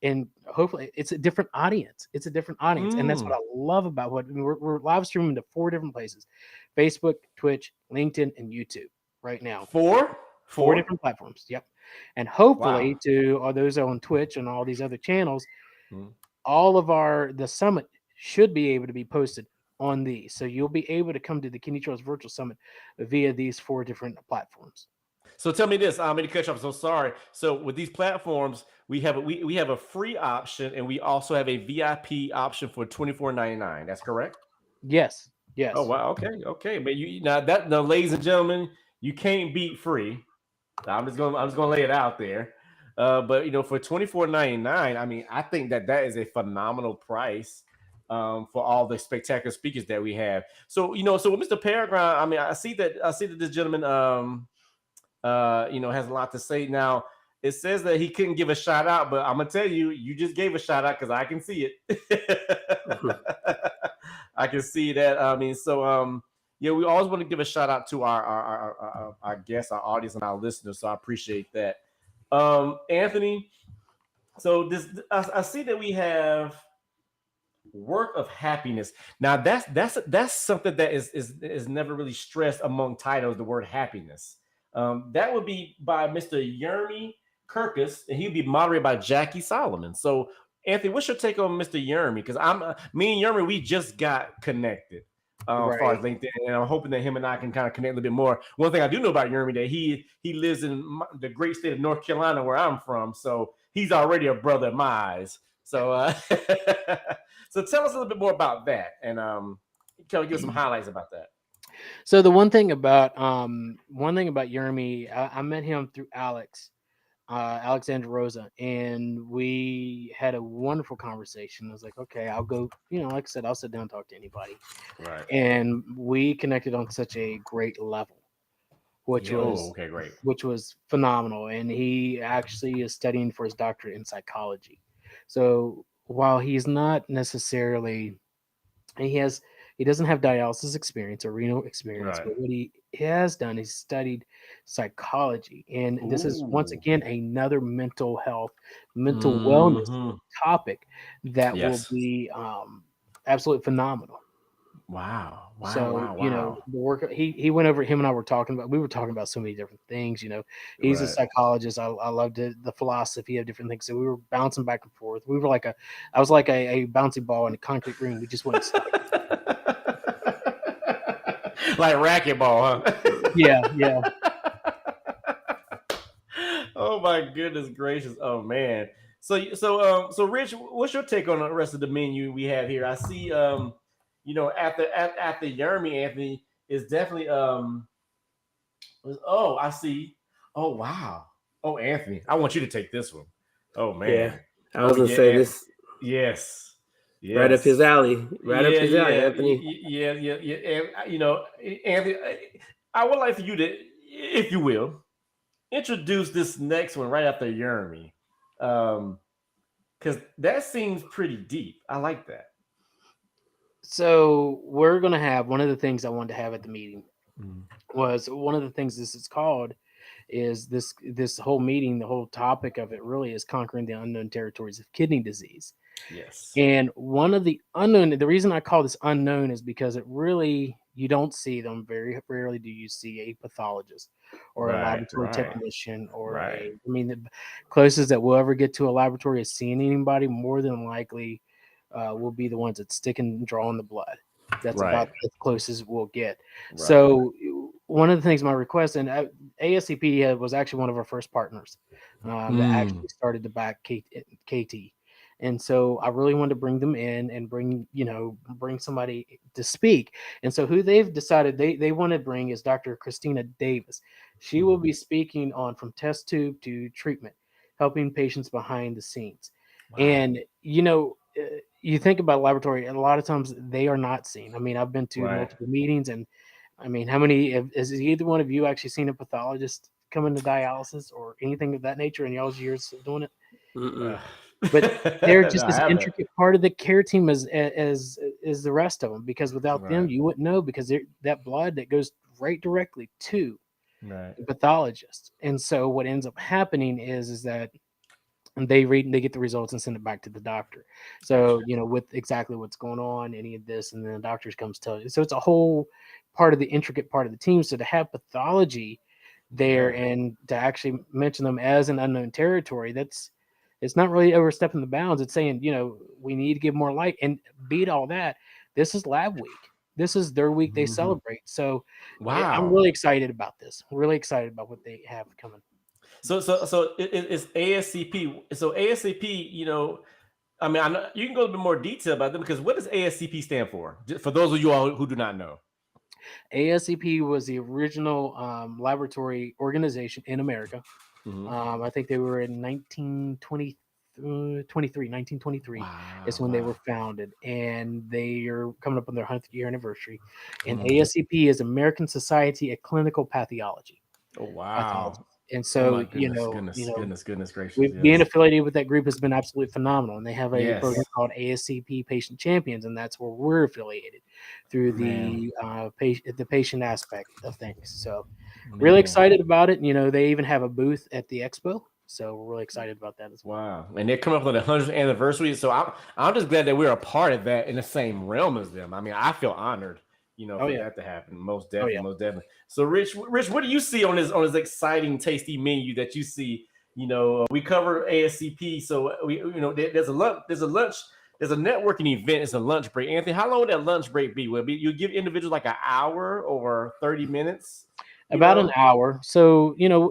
And hopefully it's a different audience. It's a different audience. And that's what I love about what we're live streaming to 4 different places: Facebook, Twitch, LinkedIn, and YouTube right now. Four? 4 different platforms. Yep. And Wow. hopefully to all those on Twitch and all these other channels, all of the summit should be able to be posted on these. So you'll be able to come to the Kidney Trust Virtual Summit via these 4 different platforms. So tell me this, I'm going to cut you off. I'm so sorry. So with these platforms, we have a free option, and we also have a VIP option for $24.99. That's correct? Yes. Yes. Oh wow. Okay. But now, ladies and gentlemen, you can't beat free. I'm just gonna lay it out there. But for $24.99, I mean, I think that is a phenomenal price for all the spectacular speakers that we have. So so with Mr. Peregrine, I mean, I see that this gentleman has a lot to say. Now it says that he couldn't give a shout out, but I'm gonna tell you, you just gave a shout out because I can see it. I can see that. I mean, so we always want to give a shout out to our guests, our audience, and our listeners. So I appreciate that. Anthony, so I see that we have work of happiness. Now that's something that is never really stressed among titles, the word happiness. That would be by Mr. Yermi Kirkus, and he'd be moderated by Jackie Solomon. So Anthony, what's your take on Mr. Yermi? Because me and Yermi, we just got connected as far as LinkedIn, and I'm hoping that him and I can kind of connect a little bit more. One thing I do know about Yermi, that he lives in the great state of North Carolina, where I'm from, so he's already a brother in my eyes. So so tell us a little bit more about that, and kind of give us some highlights about that. So the one thing about Yermi, I met him through Alexandra Rosa, and we had a wonderful conversation. I was like, okay, I'll go, like I said, I'll sit down and talk to anybody. Right. And we connected on such a great level, which was phenomenal. And he actually is studying for his doctorate in psychology. So while he's not necessarily, he doesn't have dialysis experience or renal experience, but what he has done is studied psychology. And this is, once again, another mental health, mental wellness topic that will be absolutely phenomenal. Wow. So, the work he went over, him and I were talking about so many different things. He's a psychologist. I loved the philosophy of different things. So we were bouncing back and forth. I was like a bouncy ball in a concrete ring. We just went stuck. Like racquetball, huh? Yeah. Oh my goodness gracious! Oh man. So Rich, what's your take on the rest of the menu we have here? I see, after Yermi, Anthony is definitely I see. Oh wow. Oh Anthony, I want you to take this one. Oh man. Yeah, I was gonna say this. Yes. Right up his alley. Up his alley, Anthony. Yeah. And Anthony, I would like for you to, if you will, introduce this next one right after Yermi, because that seems pretty deep. I like that. So we're gonna have, one of the things I wanted to have at the meeting was, one of the things this is called is this whole meeting, the whole topic of it really is conquering the unknown territories of kidney disease. Yes. And one of the reason I call this unknown is because it really, you don't see them. Very rarely do you see a pathologist or a laboratory technician or the closest that we'll ever get to a laboratory is seeing anybody, more than likely will be the ones that stick and drawing the blood. That's about as close as we'll get. So one of the things, my request, and ASCP was actually one of our first partners that actually started to back KT. And so I really wanted to bring them in and bring somebody to speak. And so who they've decided they want to bring is Dr. Christina Davis. She will be speaking on from test tube to treatment, helping patients behind the scenes. Wow. And, you think about laboratory, and a lot of times they are not seen. I mean, I've been to multiple meetings, and I mean, has either one of you actually seen a pathologist come into dialysis or anything of that nature in y'all's years of doing it? but they're just I as haven't. intricate part of the care team as the rest of them, because without them, Right. you wouldn't know, because that blood that goes right directly to Right. the pathologist. And so what ends up happening is that they get the results and send it back to the doctor. So, Gotcha. you know, with exactly what's going on, any of this, and then the doctors comes tell you. So it's a whole part of the intricate part of the team. So to have pathology there Yeah. and to actually mention them as an unknown territory, it's not really overstepping the bounds. It's saying, you know, we need to give more light and beat all that. This is lab week. This is their week they Mhm. celebrate. So I'm Wow. really excited about this. Really excited about what they have coming. So it's ASCP. So ASCP, you know, I mean, I know you can go a bit more detail about them, because what does ASCP stand for? For those of you all who do not know. ASCP was the original laboratory organization in America. Mhm. I think they were in 1923 is Wow. when they Wow. were founded, and they are coming up on their 100th year anniversary. And Mhm. ASCP is American Society of Clinical Pathology. Oh Pathology. wow. And Oh so, my goodness, goodness, goodness gracious. being Yes. affiliated with that group has been absolutely phenomenal. And they have a Yes. program called ASCP Patient Champions, and that's where we're affiliated through Man. the patient aspect of things. So really Man. excited about it. You know, they even have a booth at the expo, so we're really excited about that as well. Wow. And they're coming up on the 100th anniversary. So I'm just glad that we're a part of that in the same realm as them. I mean, I feel honored, you know, Oh for yeah, that to happen. Most oh definitely, yeah. most definitely. So Rich, what do you see on this exciting, tasty menu that you see? You know, we cover ASCP, so we, you know, there's a networking event. It's a lunch break. Anthony, how long would that lunch break be? Will it be you give individuals like an hour or 30 minutes? You About an know? hour. So, you know,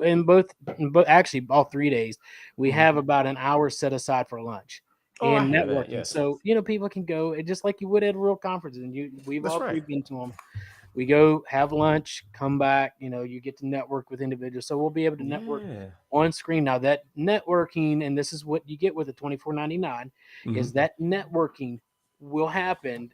but actually all 3 days, we Mhm. have about an hour set aside for lunch Oh, I and hear that. networking. Yes. So, you know, people can go just like you would at a real conference, and we've That's all right. three been to them. We go have lunch, come back, you know, you get to network with individuals. So we'll be able to network Yeah. on screen. Now that networking, and this is what you get with the $24.99, is Mhm. that networking will happen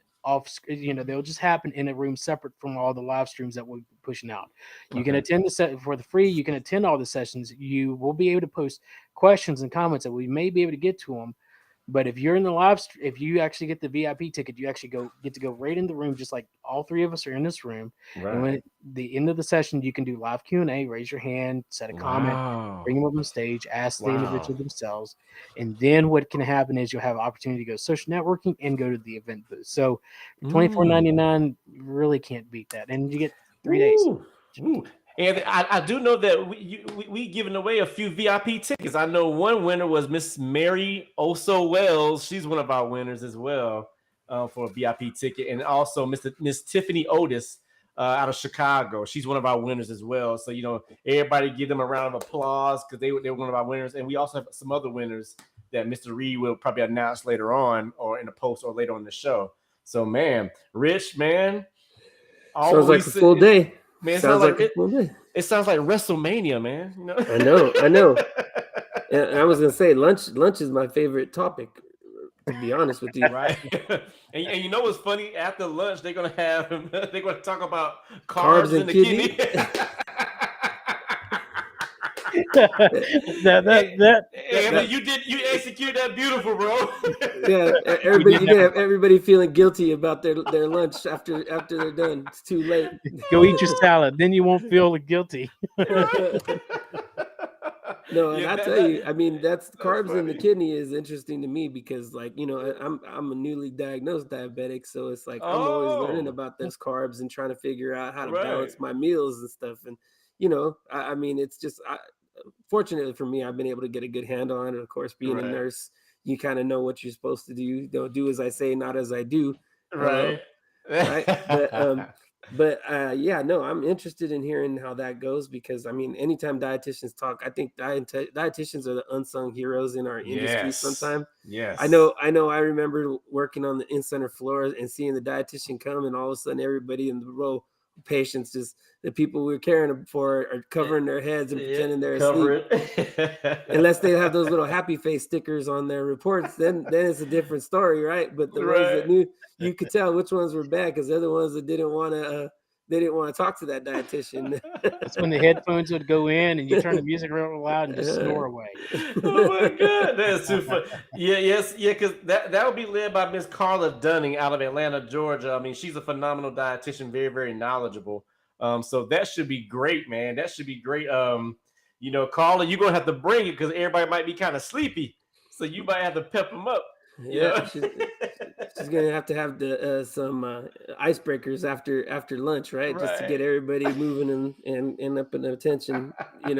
you know, they'll just happen in a room separate from all the live streams that we're pushing out. You can Okay. attend the set for the free, you can attend all the sessions. You will be able to post questions and comments that we may be able to get to them. But if you're in the live, if you actually get the VIP ticket, you actually get to go right in the room, just like all three of us are in this room. And when Right. at the end of the session, you can do live Q&A, raise your hand, set a comment, Wow. bring them up on stage, ask the Wow. individual themselves. And then what can happen is you'll have opportunity to go social networking and go to the event booth. So for Mm. $24.99, you really can't beat that. And you get 3 days. Ooh. Ooh. And I do know that we giving away a few VIP tickets. I know one winner was Miss Mary Oso Wells. She's one of our winners as well, for a VIP ticket, and also Miss Tiffany Otis, out of Chicago. She's one of our winners as well. So, you know, everybody give them a round of applause, because they were one of our winners, and we also have some other winners that Mr. Reed will probably announce later on, or in a post, or later on the show. So, man, Rich, man, Sounds like always a full day. man, Sounds like a full day. it sounds like WrestleMania, man. You know? I know. And I was gonna say lunch is my favorite topic, to be honest with you. Right. And you know what's funny? After lunch, they're gonna talk about Carbs carbs in and the kidney. kidney. That You executed that beautiful, bro. Yeah, we everybody, did you're that gonna have one. everybody feeling guilty about their lunch after they're done. It's too late. Go eat your salad, then you won't feel guilty. Right. No, and Yeah, I tell you, I mean, that's that's carbs in the funny. kidney is interesting to me because, like, you know, I'm a newly diagnosed diabetic, so it's like I'm always learning Oh, about those carbs and trying to figure out how to right. balance my meals and stuff. And you know, I mean, it's just fortunately for me, I've been able to get a good handle on it. Of course, being a Right. nurse, you kind of know what you're supposed to do. You don't do as I say, not as I do. Uh, Right. right? But yeah, no, I'm interested in hearing how that goes because I mean, anytime dietitians talk, I think dietitians are the unsung heroes in our industry. Yes. Sometimes Yes. I remember working on the in-center floor and seeing the dietitian come, and all of a sudden, everybody in the row, patients, just the people we were caring for, are covering their heads and Yeah, pretending they're cover asleep. it. Unless they have those little happy face stickers on their reports, then it's a different story, right? But the ones that Right. knew, you could tell which ones were bad because they're the ones that didn't want to they didn't want to talk to that dietitian. That's when the headphones would go in and you turn the music real loud and just snore away. Oh my God, that's too fun. Because that would be led by Miss Carla Dunning out of Atlanta, Georgia. I mean, she's a phenomenal dietitian, very, very knowledgeable. So that should be great, man. That should be great. Carla, you're gonna have to bring it because everybody might be kind of sleepy, so you might have to pep them up. Yeah, she's gonna have to have some icebreakers after lunch, right? Just to Right. get everybody moving and up in attention, Oh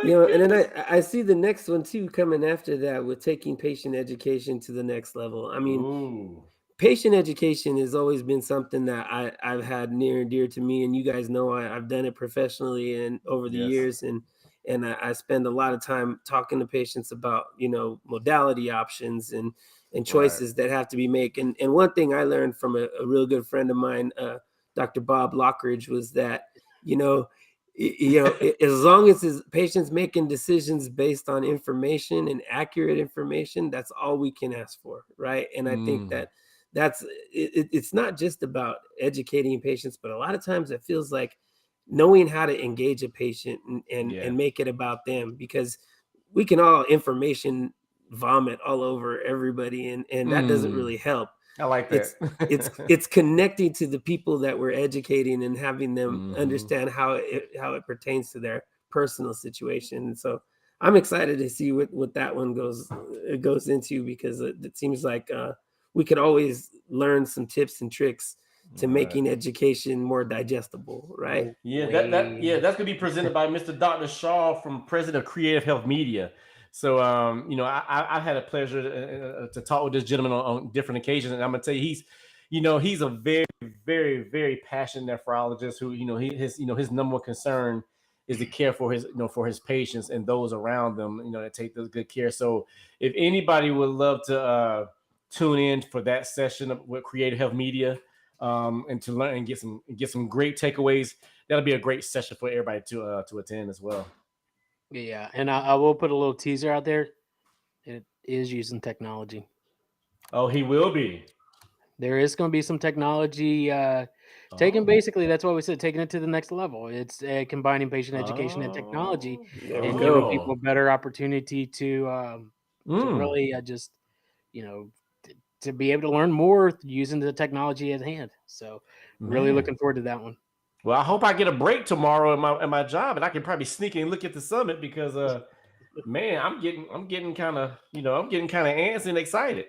my And then goodness. I see the next one too coming after that with taking patient education to the next level. I mean, Ooh. patient education has always been something that I've had near and dear to me, and you guys know I've done it professionally and over the Yes. years, and I spend a lot of time talking to patients about modality options and choices that have to be made. And one thing I learned from a real good friend of mine, Dr. Bob Lockridge, was that as long as his patients making decisions based on information and accurate information, that's all we can ask for, right? And I think that it's not just about educating patients, but a lot of times it feels like knowing how to engage a patient and make it about them, because we can all information vomit all over everybody, and that doesn't really help. I like that. It's connecting to the people that we're educating and having them understand how it pertains to their personal situation. And so I'm excited to see what that one goes into, because it seems like we could always learn some tips and tricks to making education more digestible, right? That's gonna be presented by Mr. Dr. Shaw, from President of Creative Health Media. So, I had a pleasure to talk with this gentleman on different occasions, and I'm gonna tell you, he's a very, very, very passionate nephrologist who, his number one concern is to care for his patients and those around them, that take those good care. So, if anybody would love to tune in for that session with Creative Health Media, and to learn and get some great takeaways, that'll be a great session for everybody to attend as well. Yeah, and I will put a little teaser out there. It is using technology. Oh, he will be. There is going to be some technology taken. Basically, that's why we said taking it to the next level. It's combining patient education and technology, There we and go. giving people a better opportunity to really just to be able to learn more using the technology at hand. So, really looking forward to that one. Well, I hope I get a break tomorrow at my job, and I can probably sneak in and look at the summit, because man, I'm getting kind of antsy and excited.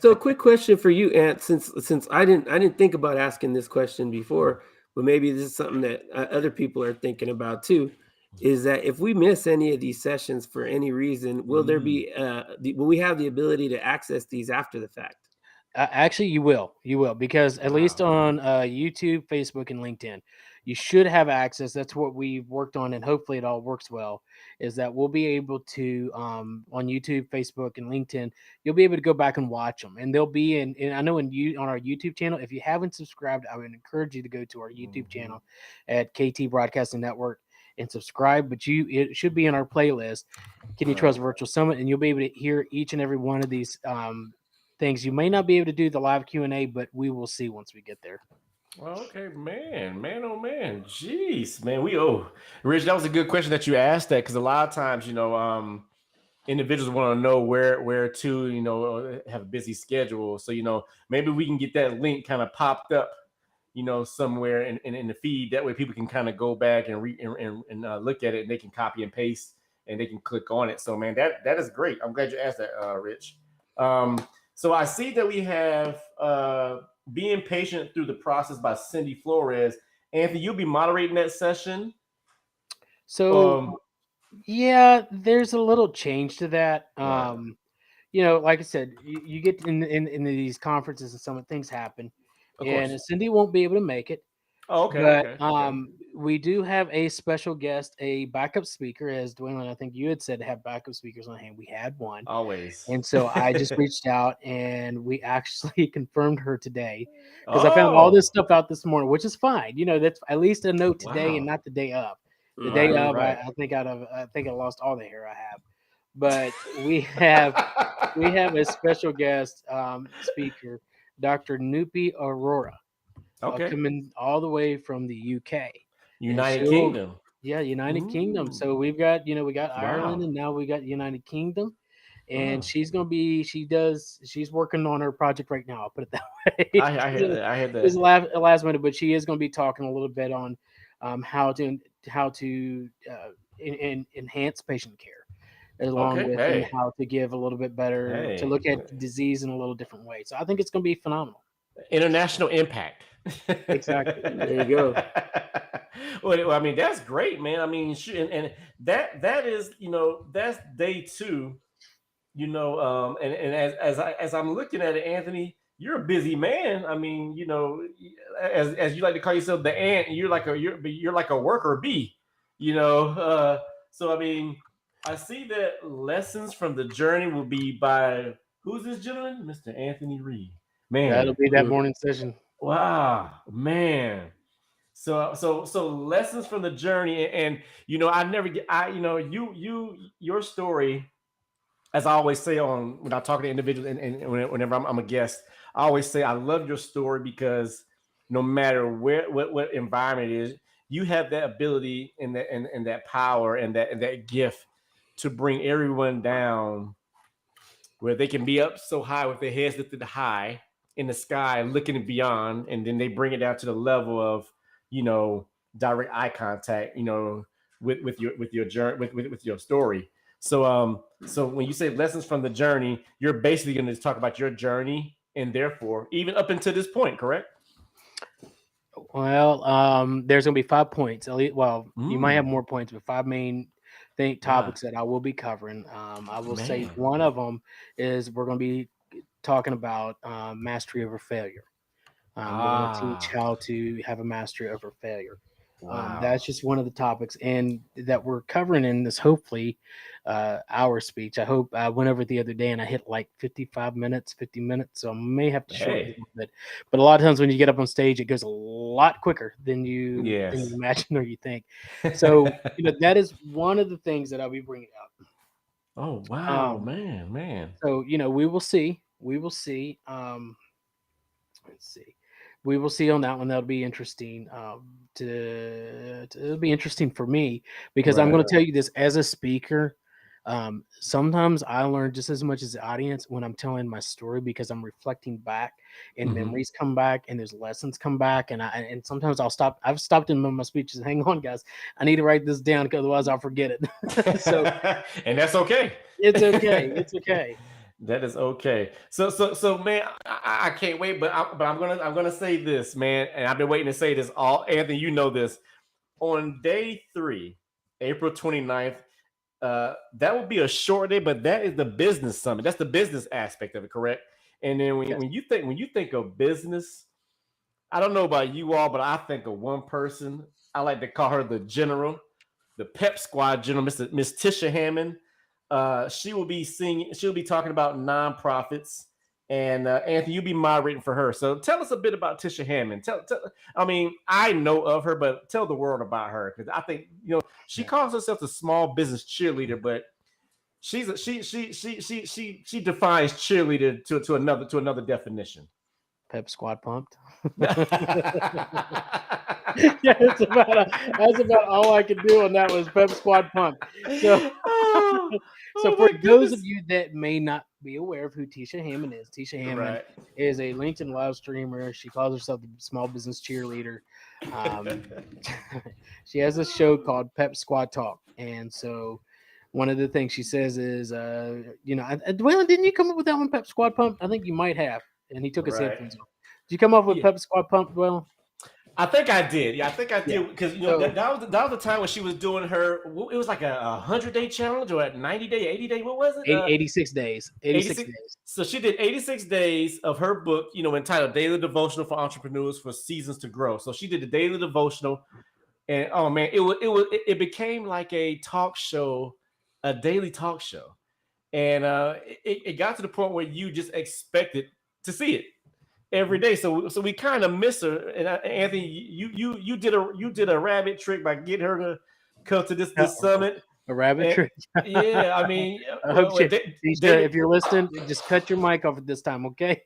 So, a quick question for you, Ant, since I didn't think about asking this question before, but maybe this is something that other people are thinking about too, is that if we miss any of these sessions for any reason, will there be will we have the ability to access these after the fact? Actually, you will, because at least on YouTube, Facebook, and LinkedIn, you should have access. That's what we've worked on, and hopefully it all works well. Is that we'll be able to on YouTube, Facebook, and LinkedIn, you'll be able to go back and watch them, and they'll be I know on our YouTube channel. If you haven't subscribed, I would encourage you to go to our YouTube channel at KT Broadcasting Network and subscribe. But it should be in our playlist, Kidney Trust Virtual Summit, and you'll be able to hear each and every one of these things. You may not be able to do the live Q&A, but we will see once we get there. Well, okay, man, oh man, jeez, man, Rich, that was a good question that you asked, that because a lot of times, individuals want to know where to, have a busy schedule. So, maybe we can get that link kind of popped up, somewhere in the feed. That way people can kind of go back and read and look at it, and they can copy and paste, and they can click on it. So, man, that is great. I'm glad you asked that, Rich. So I see that we have Being Patient Through the Process by Cindy Flores. Anthony, you'll be moderating that session. So yeah, there's a little change to that. Right. Like I said, you get in these conferences and some things happen, Of and course. Cindy won't be able to make it. Oh, okay. But Okay. we do have a special guest, a backup speaker, as Dwelyn, I think you had said, to have backup speakers on hand. We had one. Always. And so I just reached out, and we actually confirmed her today, because I found all this stuff out this morning, which is fine. That's at least a note today and not the day of. The day of, right. I think I lost all the hair I have. But we have a special guest speaker Dr. Nupi Aurora, Okay. coming all the way from the UK, and United Kingdom. United Kingdom. Ooh. So we've got we got Ireland, Wow. and now we got United Kingdom, and Oh. she's working on her project right now. I'll put it that way. I had It's that. last minute, but she is going to be talking a little bit on how to enhance patient care, along Okay. with and Hey. how to give a little bit better to Hey. look at disease in a little different way. So I think it's going to be phenomenal. International impact. Exactly. There you go. Well, I mean, that's great, man. I mean, and that is, that's day two. And as I'm looking at it, Anthony, you're a busy man. I mean, as you like to call yourself the ant, you're like a worker bee. So I mean, I see that lessons from the journey will be by who's this gentleman, Mr. Anthony Reed. That'll Man, be that Mhm. morning session. wow, man. So lessons from the journey, and I never get your story, as I always say when I talk to individuals, and whenever I'm a guest, I always say I love your story because no matter what environment it is, you have that ability and that power and that gift to bring everyone down where they can be up so high with their heads lifted high in the sky, looking beyond, and then they bring it down to the level of, you know, direct eye contact, with your journey, with your story. So when you say lessons from the journey, you're basically going to talk about your journey and therefore even up until this point, correct? Well, there's going to be 5 points. Well, you might have Mm, more points, but five main wow, topics that I will be covering. I will say man. one of them is we're going to be talking about mastery over failure. We're going to teach Ah, how to have a mastery over failure. wow. That's just one of the topics, and that we're covering in this hopefully hour speech. I hope I went over it the other day and I hit like 55 minutes, 50 minutes, so I may have to shorten it a Hey, little bit. But a lot of times when you get up on stage, it goes a lot quicker than you yes. imagine or you think. So that is one of the things that I'll be bringing up. Oh, wow, Um, man, man. so we will see. We will see. Let's see. We will see on that one. That'll be interesting. It'll be interesting for me because I'm Right. going to tell you this as a speaker. Sometimes I learn just as much as the audience when I'm telling my story because I'm reflecting back and Hmm. memories come back and there's lessons come back and sometimes I'll stop. I've stopped in my speeches. Hang on, guys. I need to write this down because otherwise I'll forget it. So And that's okay. it's okay. It's okay. That is okay. So, man, I can't wait. But I'm gonna say this, man, and I've been waiting to say this all. Anthony, you know this. On day three, April 29th, that will be a short day, but that is the business summit. That's the business aspect of it, correct? And then when, Yes. when you think of business, I don't know about you all, but I think of one person. I like to call her the general, the Pep Squad general, Miss Tisha Hammond. She will be singing. She'll be talking about nonprofits, and Anthony, you'll be moderating for her. So tell us a bit about Tisha Hammond. I mean, I know of her, but tell the world about her because I think she Yeah. calls herself a small business cheerleader, but she defines cheerleader to another definition. Pep squad pumped. Oh, Yeah, that's about all I could do on that was Pep Squad Punk. So, so oh for my those of goodness. you that may not be aware of who Tisha Hammond is, Tisha Hammond Right. is a LinkedIn live streamer. She calls herself the small business cheerleader. Um, she has a show called Pep Squad Talk, and so one of the things she says is, Dwelyn, didn't you come up with that one, Pep Squad Pump? I think you might have. And he took his Right. headphones off. Did you come up with Yeah. Pep Squad Pump, Dwelyn? I think I did. Yeah, I think I Yeah. did because So that was the time when she was doing her. It was like a 100-day challenge or a 90-day, 80-day. What was it? 86 days. 86 86. days. So she did 86 days of her book, entitled Daily Devotional for Entrepreneurs for Seasons to Grow. So she did the daily devotional, and oh man, it became like a talk show, a daily talk show, and it got to the point where you just expected to see it every day. So we kind of miss her. And Anthony, you did a rabbit trick by getting her to come to this Uh, summit. A rabbit And, trail. yeah, I mean, I well, hope you, Tisha, David, if you're listening, just cut your mic off at this time, okay?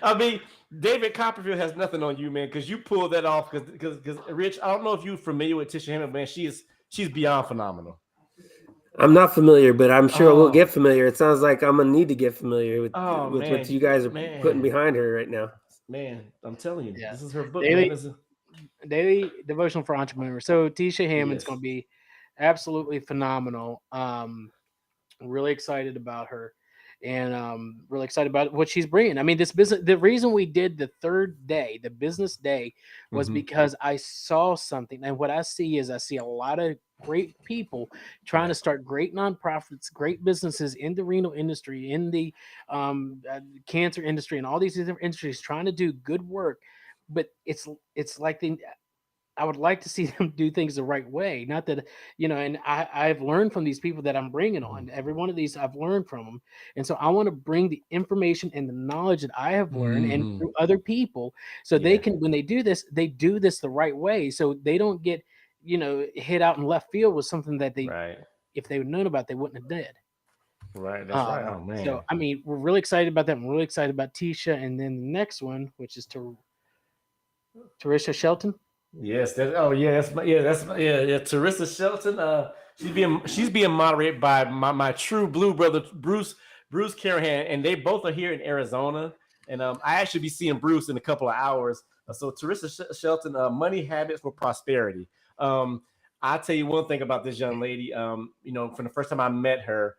I mean, David Copperfield has nothing on you, man, because you pulled that off. Because Rich, I don't know if you're familiar with Tisha Hammond, man. She's beyond phenomenal. I'm not familiar, but I'm sure we'll Oh, get familiar. It sounds like I'm gonna need to get familiar with what man, you guys are putting man, behind her right now. man. I'm telling you, Yeah. this is her book, Daily man. daily devotional for entrepreneurs. So Tisha Hammond's Yes. going to be absolutely phenomenal. Really excited about her, and really excited about what she's bringing. I mean, this business. The reason we did the third day, the business day, was Mhm. because I saw something, and what I see is a lot of great people trying to start great nonprofits, great businesses in the renal industry, in the cancer industry, and all these different industries, trying to do good work. But it's like I would like to see them do things the right way. Not that, and I've learned from these people that I'm bringing on. Every one of these I've learned from them. And so I want to bring the information and the knowledge that I have learned and Mhm. through other people so they can, when they do this the right way. So they don't get, hit out in left field with something that Right. if they would known about, they wouldn't have did. Right. That's right. Oh man. So, I mean, we're really excited about that. I'm really excited about Tisha. And then the next one, which is Teresa Shelton. Yes. Yeah. Teresa Shelton. She's being moderated by my true blue brother Bruce Carahan, and they both are here in Arizona. And I actually be seeing Bruce in a couple of hours. So Teresa Shelton, Money Habits for Prosperity. I'll tell you one thing about this young lady. From the first time I met her,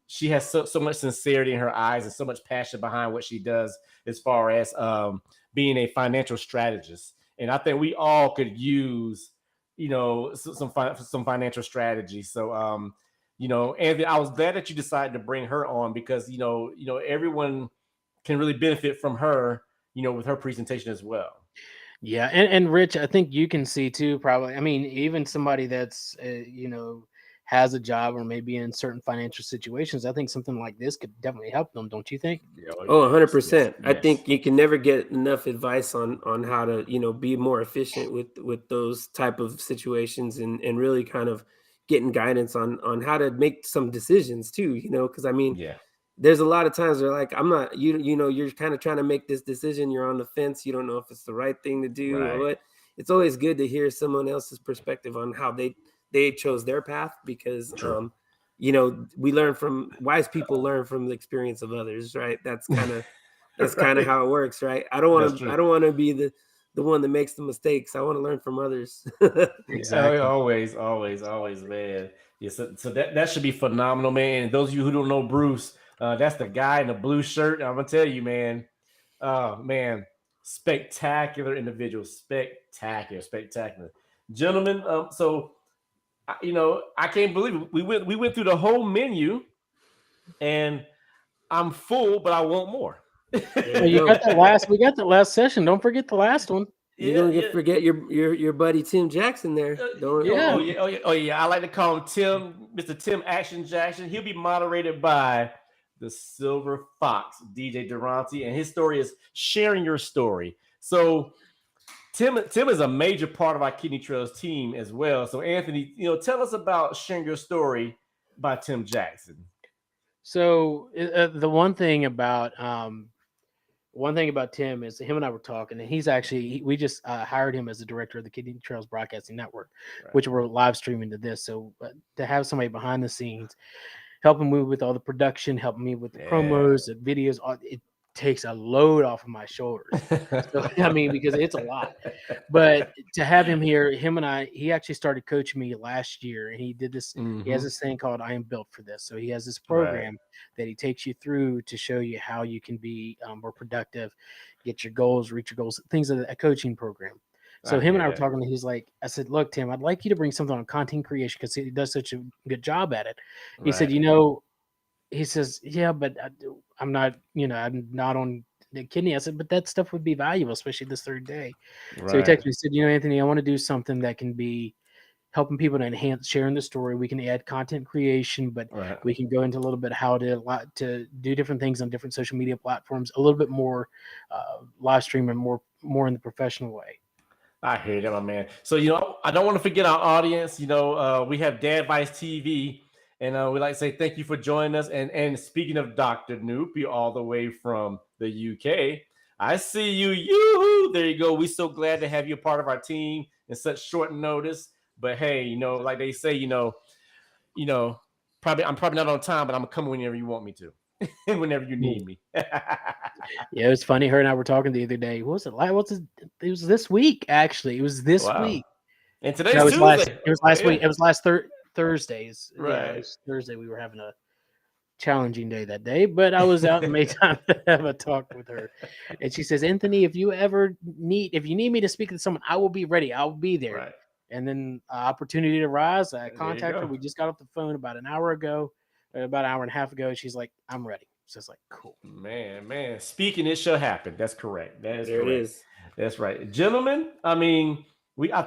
she has so much sincerity in her eyes and so much passion behind what she does as far as being a financial strategist. And I think we all could use, some financial strategy. So, Anthony, I was glad that you decided to bring her on because everyone can really benefit from her, with her presentation as well. Yeah, and Rich, I think you can see too. Probably, I mean, even somebody that's has a job or maybe in certain financial situations, I think something like this could definitely help them. Don't you think? Oh, Yes, 100%. I yes. think you can never get enough advice on how to, be more efficient with those type of situations and really kind of getting guidance on how to make some decisions too, because I mean, Yeah. there's a lot of times where like I'm not you're kind of trying to make this decision, you're on the fence, you don't know if it's the right thing to do or Right. what. It's always good to hear someone else's perspective on how they chose their path because True. we wise people learn from the experience of others, right? That's kind of Right. how it works, right? That's true. I don't want to be the one that makes the mistakes. I want to learn from others. Exactly. Always, man. Yeah, so that should be phenomenal, man. And those of you who don't know Bruce, that's the guy in the blue shirt. I'm gonna tell you, man. Man, spectacular individual, spectacular, gentlemen. I can't believe it. We went through the whole menu, and I'm full, but I want more. There Well, you you go. got that last. We got the last session. Don't forget the last one. You're Yeah, gonna forget your buddy Tim Jackson there. Don't Yeah. Oh yeah. I like to call him Mr. Tim Action Jackson. He'll be moderated by the Silver Fox, DJ Durante, and his story is sharing your story. So Tim is a major part of our Kidney Trails team as well. So Anthony, tell us about sharing your story by Tim Jackson. So the one thing about Tim is him and I were talking, and we just hired him as the director of the Kidney Trails Broadcasting Network, Right. which we're live streaming to this. So to have somebody behind the scenes helping me with all the production, helping me with the promos, the videos, it takes a load off of my shoulders. So I mean, because it's a lot. But to have him here, he actually started coaching me last year, and he did this. He has this thing called "I Am Built for This." So he has this program that he takes you through to show you how you can be more productive, get your goals, reach your goals, things of a coaching program. So him and I were talking, and he's like, I said, "Look, Tim, I'd like you to bring something on content creation because he does such a good job at it." He said, he says, "Yeah, but I'm not, I'm not on the kidney." I said, "But that stuff would be valuable, especially this third day." Right. So he texted me and said, "Anthony, I want to do something that can be helping people to enhance sharing the story. We can add content creation, but we can go into a little bit how to do different things on different social media platforms, a little bit more live stream and more in the professional way." I hear that, my man. So, I don't want to forget our audience. We have Dad Vice TV, and we'd like to say thank you for joining us. And speaking of Dr. Noopy, all the way from the UK, I see you. Yoo-hoo! There you go. We're so glad to have you a part of our team in such short notice. But hey, like they say, probably I'm probably not on time, but I'm coming whenever you want me to, whenever you need me. Yeah, it was funny. Her and I were talking the other day. What was it like? It was this week, actually. It was this Wow. week. And today's No, Tuesday. It was last Yeah. week. It was last Thursdays. Yeah, Right. it was Thursday. We were having a challenging day that day, but I was out and made time to have a talk with her. And she says, Anthony, if you need me to speak to someone, I will be ready. I'll be there. Right. And then opportunity to rise. I There you contacted her. go. We just got off the phone about an hour and a half ago. She's like, I'm ready. So it's like, cool. Man. Speaking, it shall happen. That's correct. That is There correct. it is. That's right. Gentlemen, I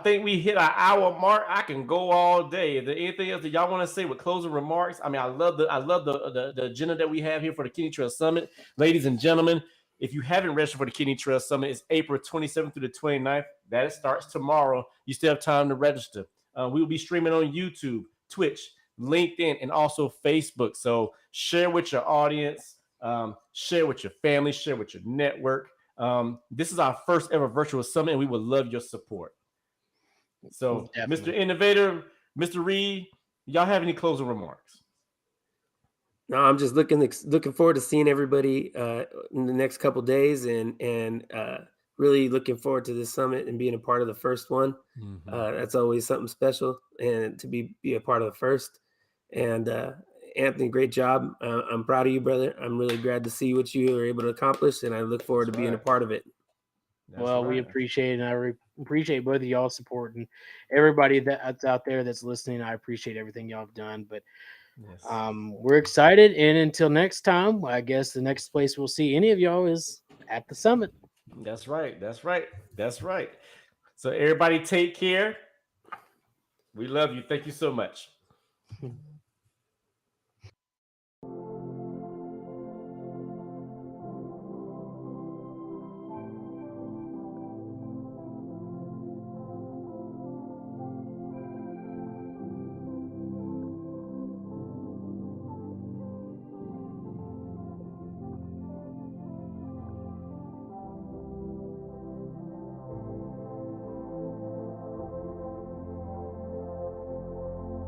think we hit our hour mark. I can go all day. Is there anything else that y'all want to say with closing remarks? I love the agenda that we have here for the Kidney Trail Summit. Ladies and gentlemen, if you haven't registered for the Kidney Trail Summit, it's April 27th through the 29th. That starts tomorrow. You still have time to register. We will be streaming on YouTube, Twitch, LinkedIn, and also Facebook. So share with your audience, share with your family, share with your network. This is our first ever virtual summit, and we would love your support. So, Definitely. Mr. Innovator, Mr. Reed, y'all have any closing remarks? No, I'm just looking forward to seeing everybody in the next couple days, and really looking forward to this summit and being a part of the first one. That's always something special, and to be a part of the first. And Anthony, great job. I'm proud of you, brother. I'm really glad to see what you were able to accomplish, and I look forward to being a part of it. We appreciate it, and I appreciate both of y'all's support and everybody that's out there that's listening. I appreciate everything y'all have done, but we're excited. And until next time, I guess the next place we'll see any of y'all is at the summit. That's right. So everybody take care. We love you. Thank you so much.